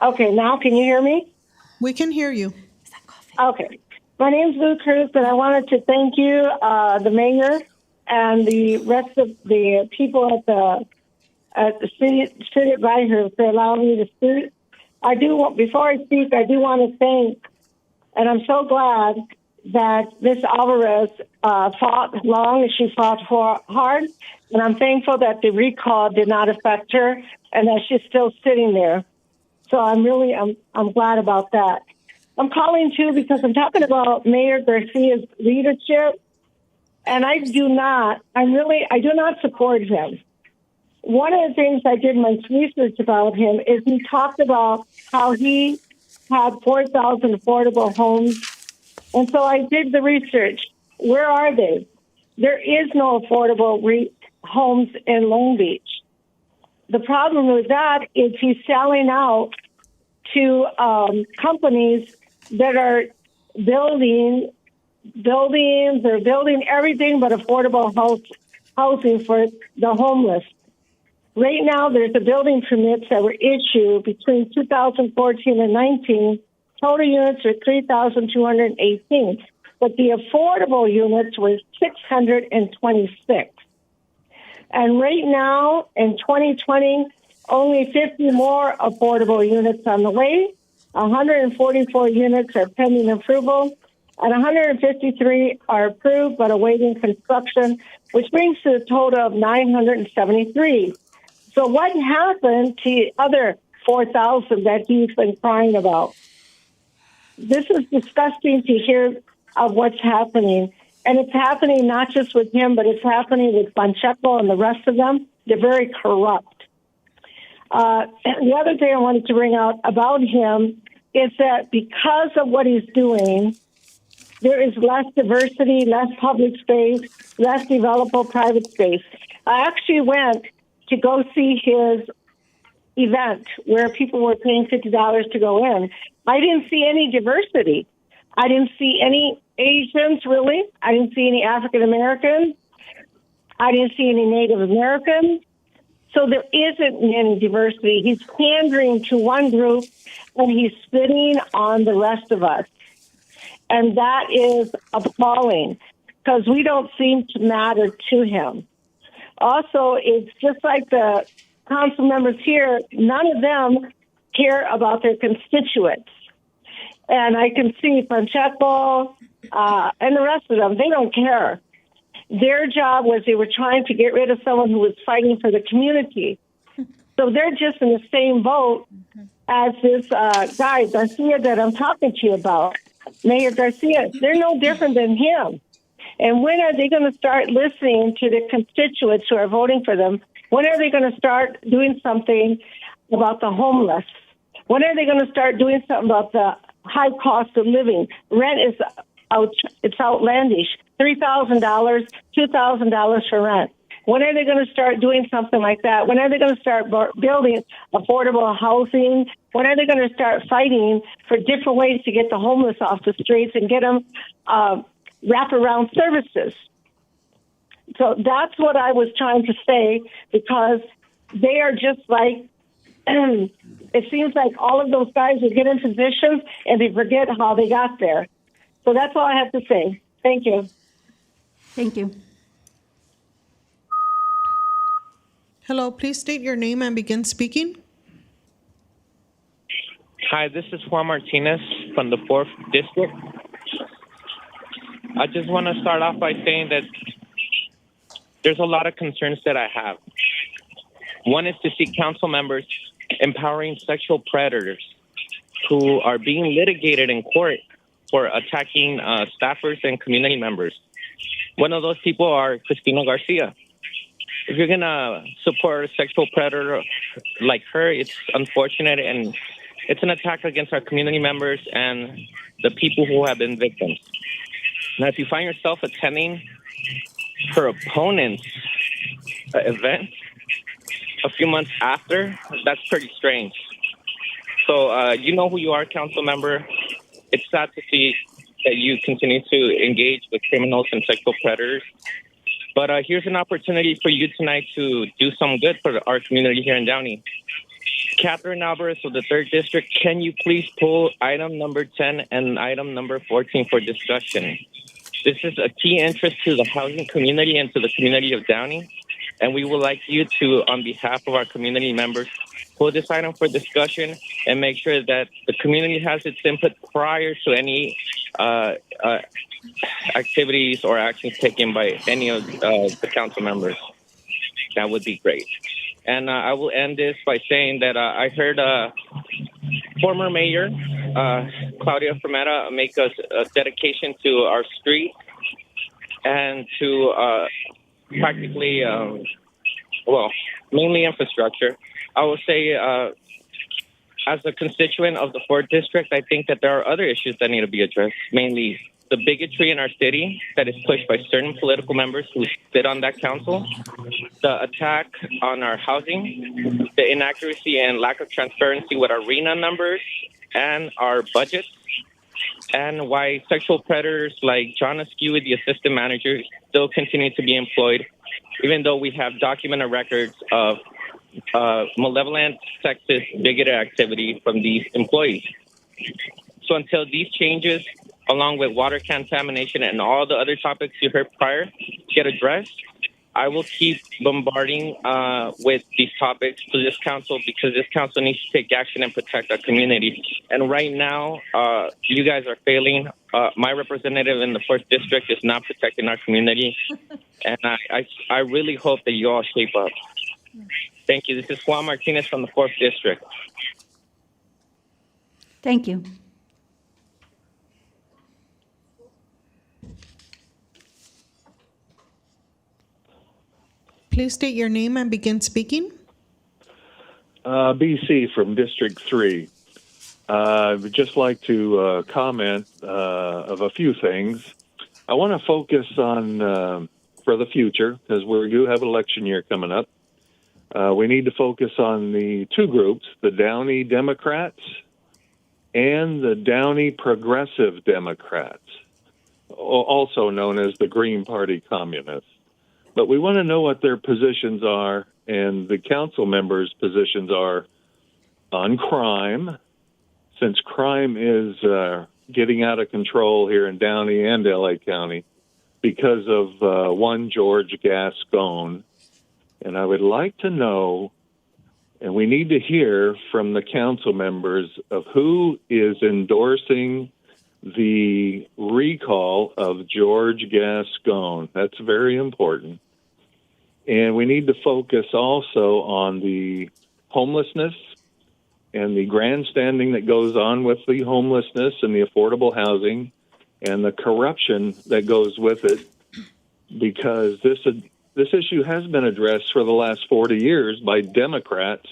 [SPEAKER 13] Okay, now can you hear me?
[SPEAKER 4] We can hear you.
[SPEAKER 13] Okay. My name's Lou Cruz, and I wanted to thank you, the mayor, and the rest of the people at the city advisor for allowing me to speak. Before I speak, I do want to thank, and I'm so glad that Ms. Alvarez fought long and she fought hard, and I'm thankful that the recall did not affect her and that she's still sitting there. So I'm glad about that. I'm calling too because I'm talking about Mayor Garcia's leadership, and I do not support him. One of the things I did my research about him is he talked about how he had 4,000 affordable homes. And so I did the research. Where are they? There is no affordable homes in Long Beach. The problem with that is he's selling out to companies that are building buildings, they're building everything but affordable housing for the homeless. Right now, there's the building permits that were issued between 2014 and 19. Total units are 3,218, but the affordable units were 626. And right now, in 2020, only 50 more affordable units on the way. 144 units are pending approval, and 153 are approved but awaiting construction, which brings to a total of 973. So what happened to the other 4,000 that he's been crying about? This is disgusting to hear of what's happening. And it's happening not just with him, but it's happening with Pacheco and the rest of them. They're very corrupt. The other thing I wanted to bring out about him is that because of what he's doing, there is less diversity, less public space, less developable private space. I actually went to go see his event where people were paying $50 to go in. I didn't see any diversity. I didn't see any Asians, really. I didn't see any African Americans. I didn't see any Native Americans. So there isn't any diversity. He's pandering to one group and he's spitting on the rest of us. And that is appalling because we don't seem to matter to him. Also, it's just like the council members here, none of them care about their constituents. And I can see Pacheco and the rest of them, they don't care. Their job was they were trying to get rid of someone who was fighting for the community. So they're just in the same boat as this guy, Garcia, that I'm talking to you about. Mayor Garcia, they're no different than him. And when are they going to start listening to the constituents who are voting for them? When are they going to start doing something about the homeless? When are they going to start doing something about the high cost of living? Rent is it's outlandish. $3,000, $2,000 for rent. When are they going to start doing something like that? When are they going to start building affordable housing? When are they going to start fighting for different ways to get the homeless off the streets and get them wraparound services? So that's what I was trying to say, because they are just like, it seems like all of those guys will get in positions and they forget how they got there. So that's all I have to say. Thank you.
[SPEAKER 2] Thank you.
[SPEAKER 4] Hello, please state your name and begin speaking.
[SPEAKER 14] Hi, this is Juan Martinez from the 4th District. I just want to start off by saying that there's a lot of concerns that I have. One is to see council members empowering sexual predators who are being litigated in court for attacking staffers and community members. One of those people are Cristina Garcia. If you're going to support a sexual predator like her, it's unfortunate, and it's an attack against our community members and the people who have been victims. Now, if you find yourself attending her opponent's event a few months after, that's pretty strange. So you know who you are, council member. It's sad to see that you continue to engage with criminals and sexual predators. But here's an opportunity for you tonight to do some good for our community here in Downey. Catherine Alvarez of the 3rd District, can you please pull item number 10 and item number 14 for discussion? This is a key interest to the housing community and to the community of Downey, and we would like you to, on behalf of our community members, pull this item for discussion and make sure that the community has its input prior to any activities or actions taken by any of the council members. That would be great. And I will end this by saying that I heard former mayor Claudia Fermetta make a dedication to our street and to practically, mainly infrastructure. I will say as a constituent of the 4th District, I think that there are other issues that need to be addressed, mainly the bigotry in our city that is pushed by certain political members who sit on that council, the attack on our housing, the inaccuracy and lack of transparency with our RENA numbers and our budgets, and why sexual predators like John Askew, the assistant manager, still continue to be employed, even though we have documented records of malevolent, sexist, bigoted activity from these employees. So until these changes, along with water contamination and all the other topics you heard prior, get addressed, I will keep bombarding with these topics to this council, because this council needs to take action and protect our community. And right now, you guys are failing. My representative in the 4th District is not protecting our community. And I really hope that you all shape up. Thank you. This is Juan Martinez from the 4th District.
[SPEAKER 2] Thank you.
[SPEAKER 4] Please state your name and begin speaking.
[SPEAKER 15] BC from District 3. I would just like to comment of a few things. I want to focus on, for the future, because we do have an election year coming up, we need to focus on the two groups, the Downey Democrats and the Downey Progressive Democrats, also known as the Green Party Communists. But we want to know what their positions are and the council members' positions are on crime, since crime is getting out of control here in Downey and LA County because of one George Gascon. And I would like to know, and we need to hear from the council members of who is endorsing the recall of George Gascon. That's very important. And we need to focus also on the homelessness and the grandstanding that goes on with the homelessness and the affordable housing and the corruption that goes with it, because this issue has been addressed for the last 40 years by Democrats,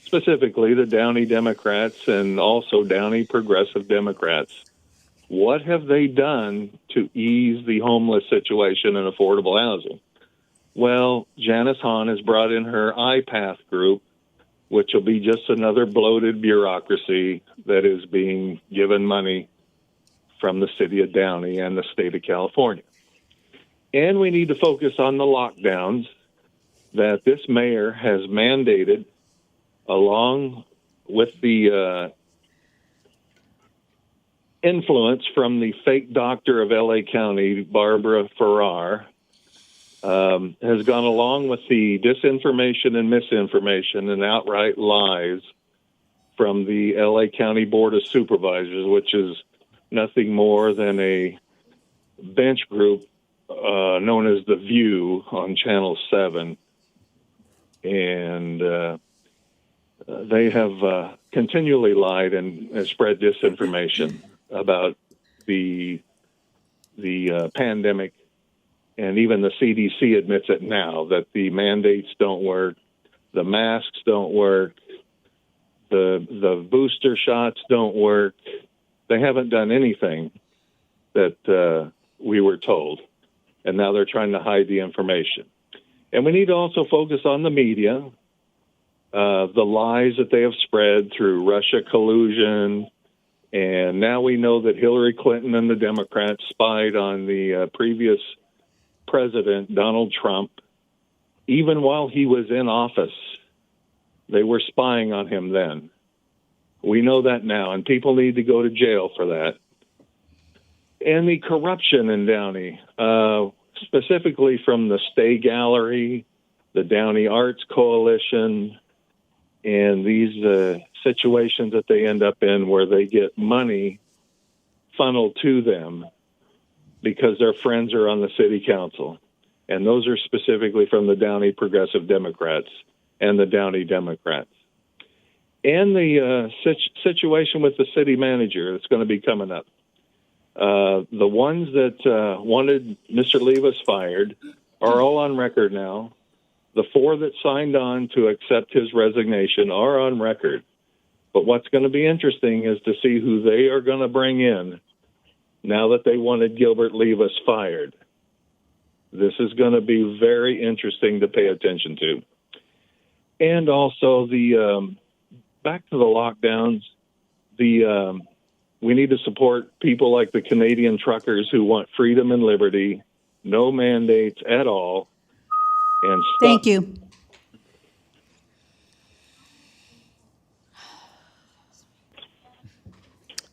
[SPEAKER 15] specifically the Downey Democrats and also Downey Progressive Democrats. What have they done to ease the homeless situation and affordable housing? Well, Janice Hahn has brought in her IPATH group, which will be just another bloated bureaucracy that is being given money from the city of Downey and the state of California. And we need to focus on the lockdowns that this mayor has mandated, along with the influence from the fake doctor of LA County, Barbara Ferrer, has gone along with the disinformation and misinformation and outright lies from the LA County Board of Supervisors, which is nothing more than a bench group known as The View on Channel 7. And they have continually lied and spread disinformation about the pandemic. And even the CDC admits it now, that the mandates don't work, the masks don't work, the booster shots don't work. They haven't done anything that we were told. And now they're trying to hide the information. And we need to also focus on the media, the lies that they have spread through Russia collusion. And now we know that Hillary Clinton and the Democrats spied on the previous President Donald Trump. Even while he was in office, they were spying on him then. We know that now, and people need to go to jail for that. And the corruption in Downey, specifically from the Stay Gallery, the Downey Arts Coalition, and these situations that they end up in where they get money funneled to them because their friends are on the city council. And those are specifically from the Downey Progressive Democrats and the Downey Democrats. And the situation with the city manager that's going to be coming up. The ones that wanted Mr. Levis fired are all on record now. The 4 that signed on to accept his resignation are on record. But what's going to be interesting is to see who they are going to bring in now that they wanted Gilbert Levis fired. This is going to be very interesting to pay attention to. And also the back to the lockdowns, we need to support people like the Canadian truckers who want freedom and liberty, no mandates at all. And
[SPEAKER 2] Thank you.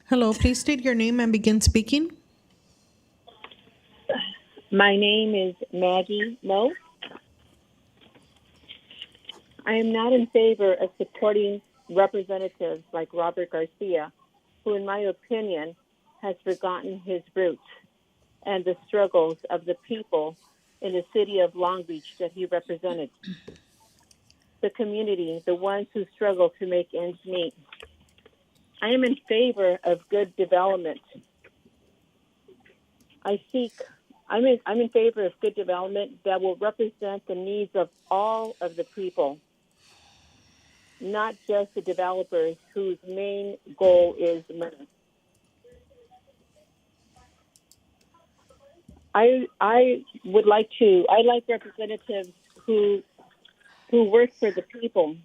[SPEAKER 4] Hello, please state your name and begin speaking.
[SPEAKER 16] My name is Maggie Moe. I am not in favor of supporting representatives like Robert Garcia, who, in my opinion, has forgotten his roots and the struggles of the people in the city of Long Beach that he represented. The community, the ones who struggle to make ends meet. I am in favor of good development. I'm in favor of good development that will represent the needs of all of the people, not just the developers whose main goal is money. I like representatives who work for the people.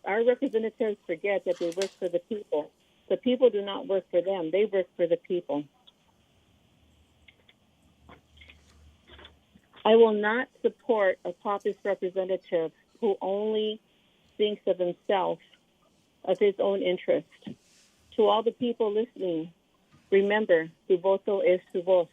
[SPEAKER 16] Our representatives forget that they work for the people. The people do not work for them. They work for the people. I will not support a populist representative who only thinks of himself, of his own interest. To all the people listening, remember, tu voto es tu voz.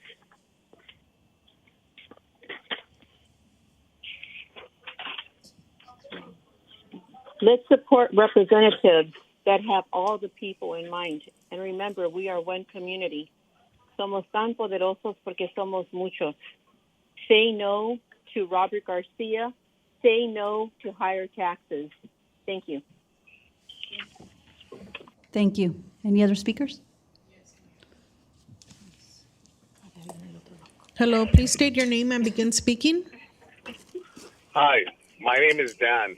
[SPEAKER 16] Let's support representatives that have all the people in mind. And remember, we are one community. Somos tan poderosos porque somos muchos. Say no to Robert Garcia. Say no to higher taxes. Thank you.
[SPEAKER 2] Thank you. Any other speakers?
[SPEAKER 4] Hello, please state your name and begin speaking.
[SPEAKER 17] Hi, my name is Dan.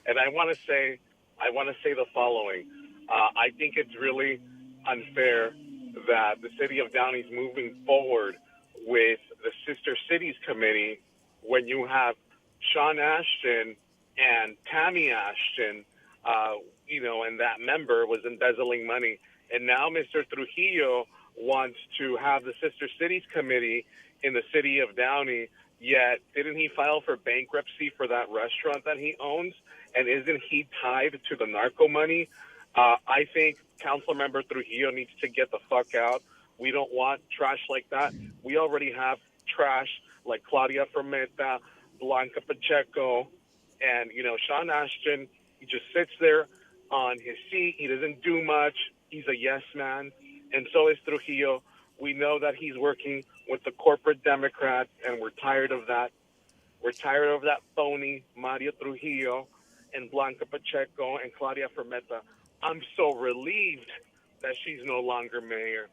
[SPEAKER 17] And I want to say the following. I think it's really unfair that the city of Downey is moving forward with the Sister Cities Committee when you have Sean Ashton and Tammy Ashton, and that member was embezzling money. And now Mr. Trujillo wants to have the Sister Cities Committee in the city of Downey, yet didn't he file for bankruptcy for that restaurant that he owns? And isn't he tied to the narco money? I think Councilmember Trujillo needs to get the fuck out. We don't want trash like that. We already have trash like Claudia Fermeta, Blanca Pacheco, and, Sean Ashton. He just sits there on his seat. He doesn't do much. He's a yes man. And so is Trujillo. We know that he's working with the corporate Democrats, and we're tired of that. We're tired of that phony Mario Trujillo and Blanca Pacheco and Claudia Fermeta. I'm so relieved that she's no longer mayor.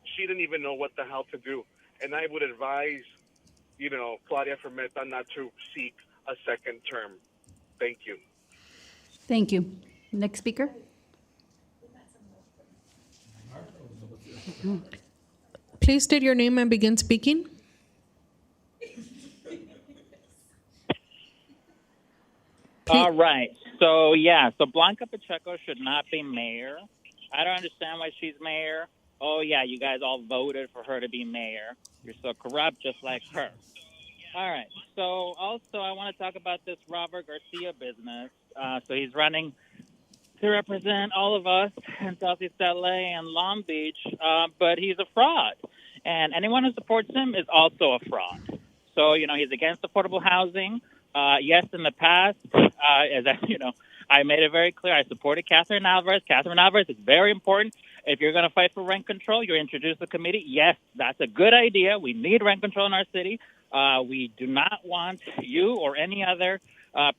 [SPEAKER 17] She didn't even know what the hell to do. And I would advise, Claudia Fermeta not to seek a second term. Thank you.
[SPEAKER 2] Thank you. Next speaker?
[SPEAKER 4] Please state your name and begin speaking.
[SPEAKER 18] All right. So Blanca Pacheco should not be mayor. I don't understand why she's mayor. Oh, yeah, you guys all voted for her to be mayor. You're so corrupt, just like her. All right. So also I want to talk about this Robert Garcia business. So he's running to represent all of us in Southeast LA and Long Beach, but he's a fraud. And anyone who supports him is also a fraud. So, he's against affordable housing. Yes, in the past, I made it very clear. I supported Catherine Alvarez. Catherine Alvarez is very important. If you're going to fight for rent control, you introduce the committee. Yes, that's a good idea. We need rent control in our city. We do not want you or any other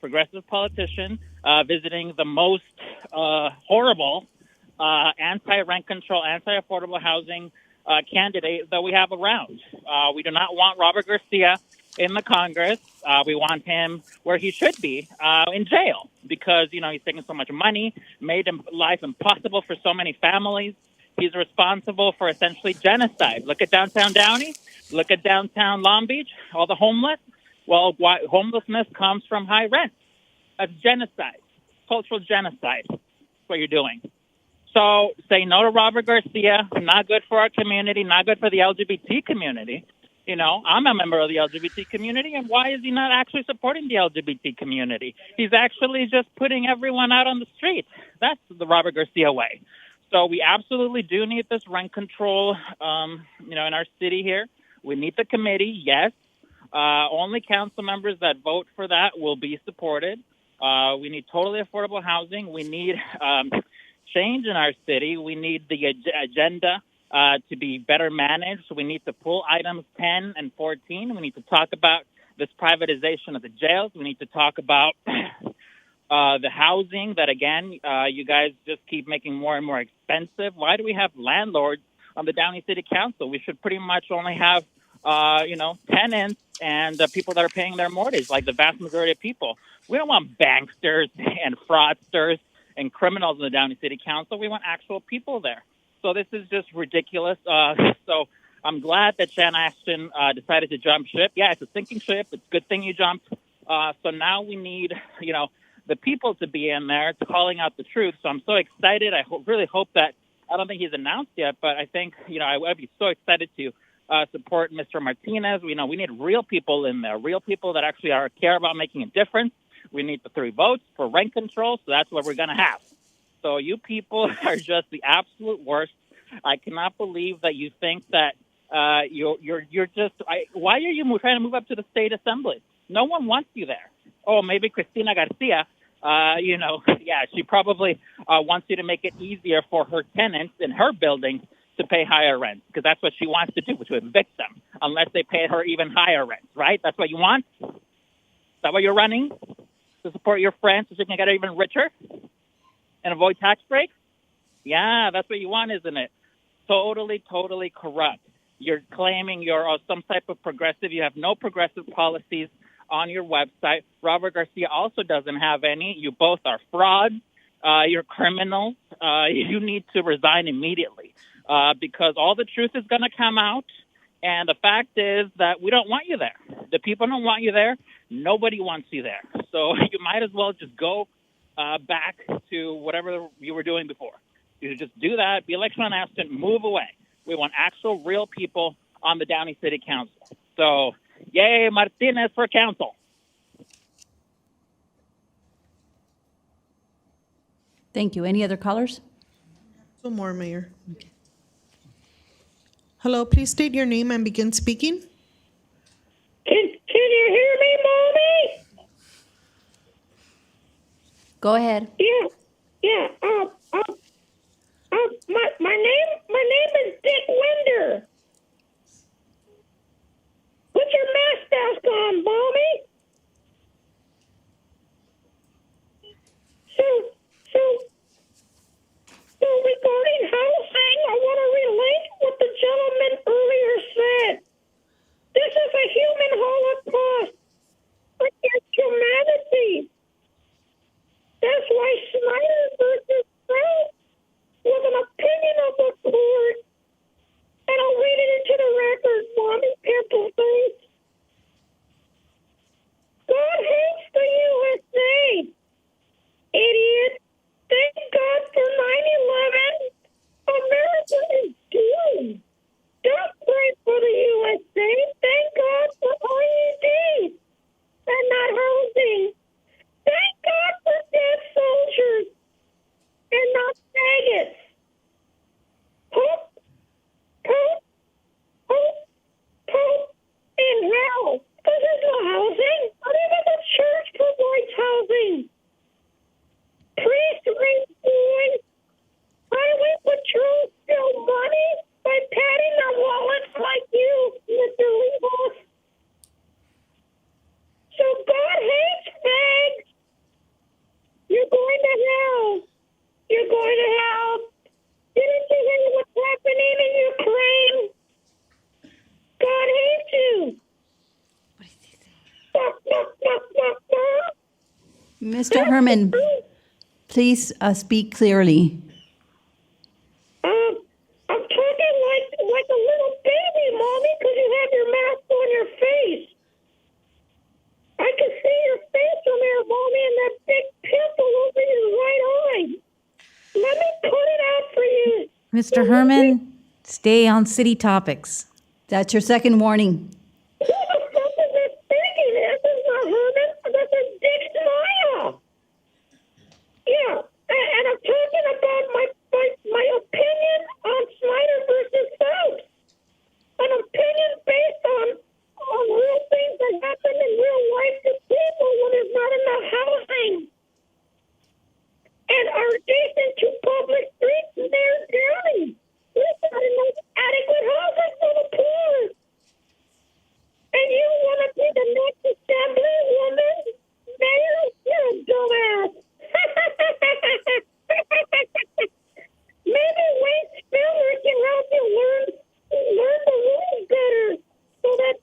[SPEAKER 18] progressive politician visiting the most horrible anti-rent control, anti-affordable housing candidate that we have around. We do not want Robert Garcia in the Congress. We want him where he should be, in jail, because, he's taking so much money, made life impossible for so many families. He's responsible for essentially genocide. Look at downtown Downey. Look at downtown Long Beach, all the homeless. Well, homelessness comes from high rent. That's genocide, cultural genocide. That's what you're doing. So say no to Robert Garcia. Not good for our community, not good for the LGBT community. I'm a member of the LGBT community, and why is he not actually supporting the LGBT community? He's actually just putting everyone out on the street. That's the Robert Garcia way. So we absolutely do need this rent control, in our city here. We need the committee, yes. Only council members that vote for that will be supported. We need totally affordable housing. We need change in our city. We need the agenda to be better managed. So we need to pull items 10 and 14. We need to talk about this privatization of the jails. We need to talk about the housing that, again, you guys just keep making more and more expensive. Why do we have landlords on the Downey City Council? We should pretty much only have, tenants and people that are paying their mortgage, like the vast majority of people. We don't want banksters and fraudsters and criminals in the Downey City Council. We want actual people there. So this is just ridiculous. So I'm glad that Shan Ashton decided to jump ship. Yeah, it's a sinking ship. It's a good thing you jumped. So now we need, the people to be in there calling out the truth. So I'm so excited. I really hope that, I don't think he's announced yet, but I think, I would be so excited to support Mr. Martinez. We need real people in there, real people that actually care about making a difference. We need the 3 votes for rent control, so that's what we're going to have. So you people are just the absolute worst. I cannot believe that you think that you're just. Why are you trying to move up to the state assembly? No one wants you there. Oh, maybe Cristina Garcia. Yeah, she probably wants you to make it easier for her tenants in her building to pay higher rent, because that's what she wants to do, to evict them, unless they pay her even higher rent, right? That's what you want? Is that what you're running? To support your friends so you can get even richer and avoid tax breaks? Yeah, that's what you want, isn't it? Totally, totally corrupt. You're claiming you're some type of progressive. You have no progressive policies on your website. Robert Garcia also doesn't have any. You both are frauds. You're criminals. You need to resign immediately because all the truth is going to come out. And the fact is that we don't want you there. The people don't want you there. Nobody wants you there. So you might as well just go back to whatever you were doing before. You just do that, be like Sean Aston, move away. We want actual real people on the Downey City Council. So, yay, Martinez for council.
[SPEAKER 2] Thank you. Any other callers?
[SPEAKER 4] 2 more, Mayor. Hello, please state your name and begin speaking.
[SPEAKER 13] Can you hear me, Mommy?
[SPEAKER 2] Go ahead.
[SPEAKER 13] Yeah. My name is Dick Winder. Put your mask on, Mommy. So regarding housing, I want to relate what the gentleman earlier said. This is a human holocaust against humanity. That's why Snyder versus
[SPEAKER 2] Mr. Herman, please speak clearly.
[SPEAKER 13] I'm talking like a little baby, Mommy, because you have your mask on your face. I can see your face from there, Mommy, and that big pimple over your right eye. Let me put it out for you.
[SPEAKER 3] Mr. Herman, stay on city topics.
[SPEAKER 2] That's your second warning.
[SPEAKER 13] Who the fuck is this thinking? This is not Herman. This is Dick Smile. Yeah, and I'm talking about my opinion on Snyder versus Phelps. An opinion based on real things that happen in real life to people when there's not enough housing and are adjacent to public streets in their county. There's not enough adequate housing for the poor. And you want to be the next assemblywoman? Mayor, you're a dumbass. Maybe Wayne Spiller can help you learn the rules better. So that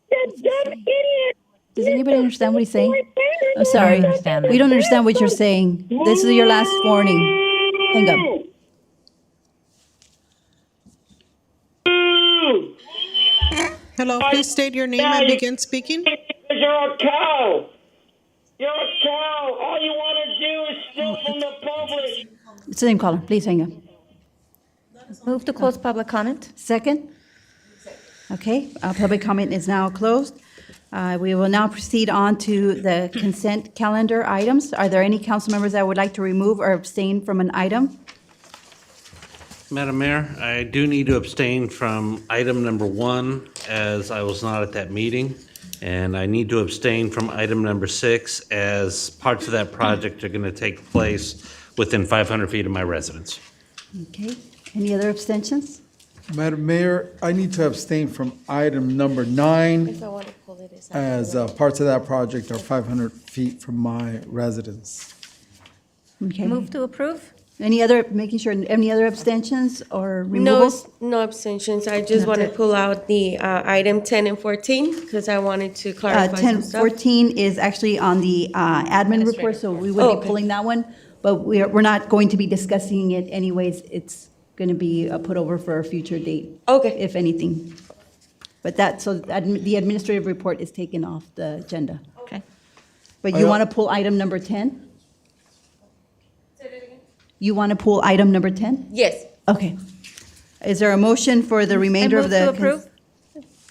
[SPEAKER 13] dumb idiot.
[SPEAKER 2] Does anybody understand what he's saying? I'm
[SPEAKER 3] I
[SPEAKER 2] sorry.
[SPEAKER 3] don't understand.
[SPEAKER 2] We don't understand what you're saying. This is your last warning. Hang up.
[SPEAKER 4] Hello, please state your name and begin speaking.
[SPEAKER 13] You're a cow. You're a cow. All you want to do is steal from the public.
[SPEAKER 2] It's the same caller. Please hang up.
[SPEAKER 5] Move to close public comment.
[SPEAKER 2] Second? Okay, public comment is now closed. We will now proceed on to the consent calendar items. Are there any council members that would like to remove or abstain from an item?
[SPEAKER 11] Madam Mayor, I do need to abstain from item number 1 as I was not at that meeting. And I need to abstain from item number 6 as parts of that project are going to take place within 500 feet of my residence.
[SPEAKER 2] Okay, any other abstentions?
[SPEAKER 1] Madam Mayor, I need to abstain from item number 9
[SPEAKER 10] If I want to pull it, it's
[SPEAKER 1] as parts of that project are 500 feet from my residence.
[SPEAKER 2] Okay.
[SPEAKER 5] Move to approve.
[SPEAKER 2] Any other, making sure, any other abstentions or
[SPEAKER 10] No,
[SPEAKER 2] removals?
[SPEAKER 10] no abstentions. I just want to pull out the item 10 and 14 because I wanted to clarify
[SPEAKER 2] 10,
[SPEAKER 10] some stuff.
[SPEAKER 2] 14 is actually on the admin report, so we would be
[SPEAKER 10] Okay.
[SPEAKER 2] pulling that one. But we're not going to be discussing it anyways. It's going to be put over for a future date.
[SPEAKER 10] Okay.
[SPEAKER 2] If anything. But that, so the administrative report is taken off the agenda.
[SPEAKER 5] Okay.
[SPEAKER 2] But you want to pull item number 10? You want to pull item number 10?
[SPEAKER 10] Yes.
[SPEAKER 2] Okay. Is there a motion for the remainder of
[SPEAKER 5] move
[SPEAKER 2] the?
[SPEAKER 5] to approve.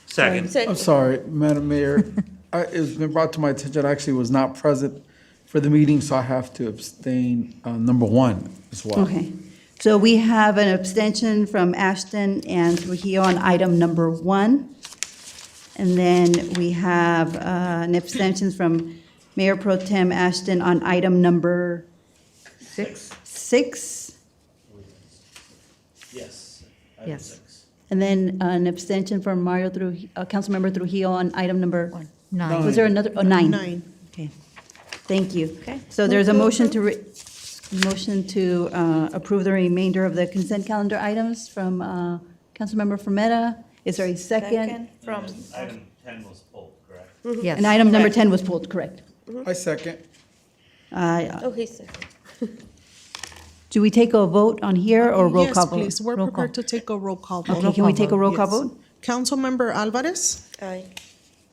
[SPEAKER 11] Second.
[SPEAKER 1] I'm sorry, Madam Mayor. It's been brought to my attention, I actually was not present for the meeting, so I have to abstain on number 1 as well.
[SPEAKER 2] Okay. So we have an abstention from Ashton and Trujillo on item number 1. And then we have an abstention from Mayor Pro Tem Ashton on item number 6.
[SPEAKER 11] Yes.
[SPEAKER 2] Yes. And then an abstention from Councilmember Trujillo on item number?
[SPEAKER 3] 9.
[SPEAKER 2] Was there another, 9?
[SPEAKER 4] 9.
[SPEAKER 2] Okay, thank you.
[SPEAKER 5] Okay.
[SPEAKER 2] So there's a motion to approve the remainder of the consent calendar items from Councilmember Frometa. Is there a second?
[SPEAKER 5] From.
[SPEAKER 11] Item 10 was pulled, correct?
[SPEAKER 3] Yes.
[SPEAKER 2] And item number 10 was pulled, correct?
[SPEAKER 1] I second.
[SPEAKER 10] Oh, he said.
[SPEAKER 2] Do we take a vote on here or roll call vote?
[SPEAKER 4] Yes, please. We're
[SPEAKER 3] Roll call.
[SPEAKER 4] prepared to take a roll call vote.
[SPEAKER 2] Okay, can we take a roll call
[SPEAKER 4] Yes.
[SPEAKER 2] vote?
[SPEAKER 4] Councilmember Alvarez,
[SPEAKER 10] Aye.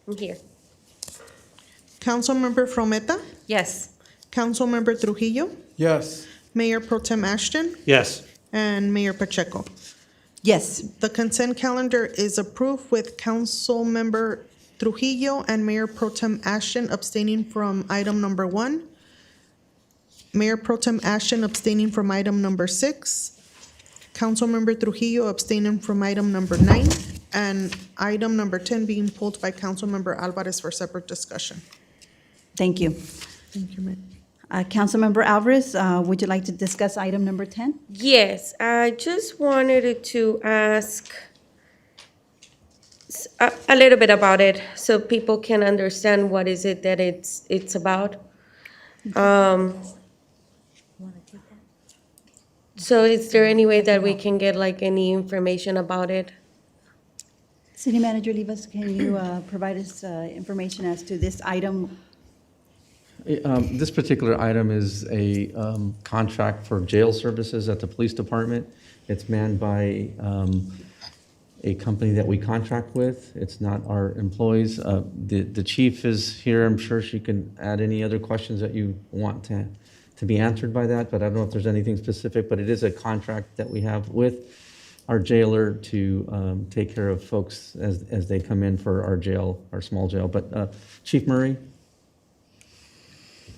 [SPEAKER 10] I'm here.
[SPEAKER 4] Councilmember Frometa,
[SPEAKER 5] Yes.
[SPEAKER 4] Councilmember Trujillo,
[SPEAKER 1] Yes.
[SPEAKER 4] Mayor Pro Tem Ashton,
[SPEAKER 11] Yes.
[SPEAKER 4] and Mayor Pacheco.
[SPEAKER 2] Yes.
[SPEAKER 4] The consent calendar is approved with Councilmember Trujillo and Mayor Pro Tem Ashton abstaining from item number 1. Mayor Pro Tem Ashton abstaining from item number 6. Councilmember Trujillo abstaining from item number 9. And item number 10 being pulled by Councilmember Alvarez for separate discussion.
[SPEAKER 2] Thank you.
[SPEAKER 4] Thank you, Mayor.
[SPEAKER 2] Councilmember Alvarez, would you like to discuss item number 10?
[SPEAKER 10] Yes, I just wanted to ask a little bit about it so people can understand what is it that it's about. So is there any way that we can get like any information about it?
[SPEAKER 2] City Manager Rivas, can you provide us information as to this item?
[SPEAKER 6] This particular item is a contract for jail services at the police department. It's manned by a company that we contract with. It's not our employees. The chief is here. I'm sure she can add any other questions that you want to be answered by that, but I don't know if there's anything specific, but it is a contract that we have with our jailer to take care of folks as they come in for our jail, our small jail. But Chief Murray?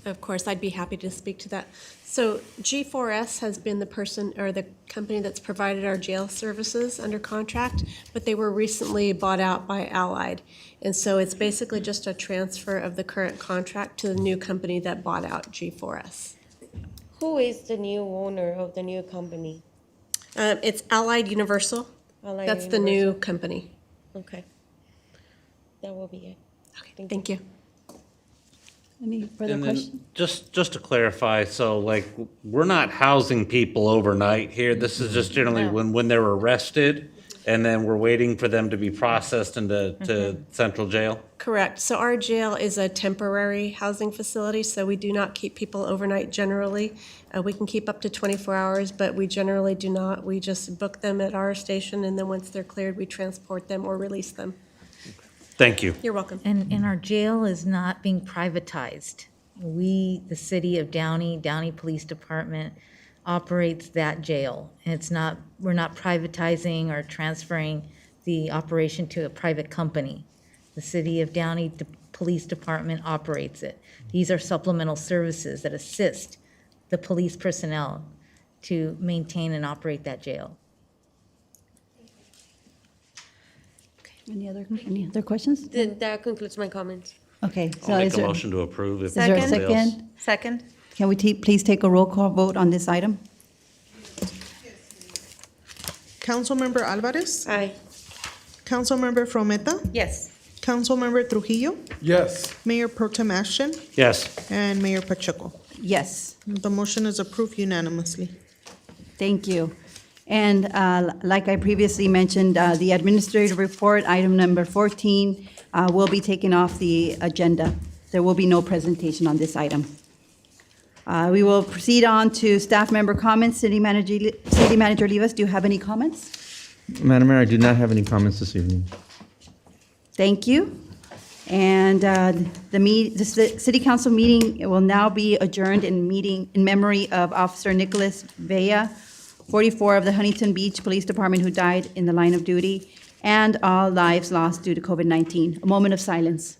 [SPEAKER 19] Of course, I'd be happy to speak to that. So G4S has been the person or the company that's provided our jail services under contract, but they were recently bought out by Allied. And so it's basically just a transfer of the current contract to the new company that bought out G4S.
[SPEAKER 10] Who is the new owner of the new company?
[SPEAKER 19] It's Allied Universal.
[SPEAKER 10] Allied
[SPEAKER 19] That's the new
[SPEAKER 10] Universal.
[SPEAKER 19] company.
[SPEAKER 10] Okay. That will be it.
[SPEAKER 19] Okay, thank you.
[SPEAKER 2] Any further
[SPEAKER 11] And then
[SPEAKER 2] questions?
[SPEAKER 11] just to clarify, so like, we're not housing people overnight here. This is just generally when they're arrested, and then we're waiting for them to be processed to central jail?
[SPEAKER 19] Correct. So our jail is a temporary housing facility, so we do not keep people overnight generally. We can keep up to 24 hours, but we generally do not. We just book them at our station, and then once they're cleared, we transport them or release them.
[SPEAKER 11] Thank you.
[SPEAKER 19] You're welcome.
[SPEAKER 3] And our jail is not being privatized. We, the city of Downey Police Department, operates that jail. And it's not, we're not privatizing or transferring the operation to a private company. The city of Downey Police Department operates it. These are supplemental services that assist the police personnel to maintain and operate that jail.
[SPEAKER 2] Any other questions?
[SPEAKER 10] That concludes my comments.
[SPEAKER 2] Okay.
[SPEAKER 11] I'll
[SPEAKER 2] So
[SPEAKER 11] make
[SPEAKER 2] is
[SPEAKER 11] a
[SPEAKER 2] there,
[SPEAKER 11] motion to approve if
[SPEAKER 2] is there a
[SPEAKER 11] nobody else.
[SPEAKER 2] second?
[SPEAKER 5] Second?
[SPEAKER 2] Can we please take a roll call vote on this item?
[SPEAKER 4] Councilmember Alvarez?
[SPEAKER 10] Aye.
[SPEAKER 4] Councilmember Frometa?
[SPEAKER 5] Yes.
[SPEAKER 4] Councilmember Trujillo?
[SPEAKER 1] Yes.
[SPEAKER 4] Mayor Pro Tem Ashton?
[SPEAKER 11] Yes.
[SPEAKER 4] And Mayor Pacheco.
[SPEAKER 2] Yes.
[SPEAKER 4] The motion is approved unanimously.
[SPEAKER 2] Thank you. And like I previously mentioned, the administrative report, item number 14, will be taken off the agenda. There will be no presentation on this item. We will proceed on to staff member comments. City Manager Rivas, do you have any comments?
[SPEAKER 6] Madam Mayor, I do not have any comments this evening.
[SPEAKER 2] Thank you. And the city council meeting will now be adjourned in memory of Officer Nicholas Villa, 44 of the Huntington Beach Police Department, who died in the line of duty, and all lives lost due to COVID-19. A moment of silence.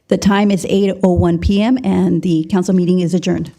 [SPEAKER 2] The time is 8:01 p.m. and the council meeting is adjourned.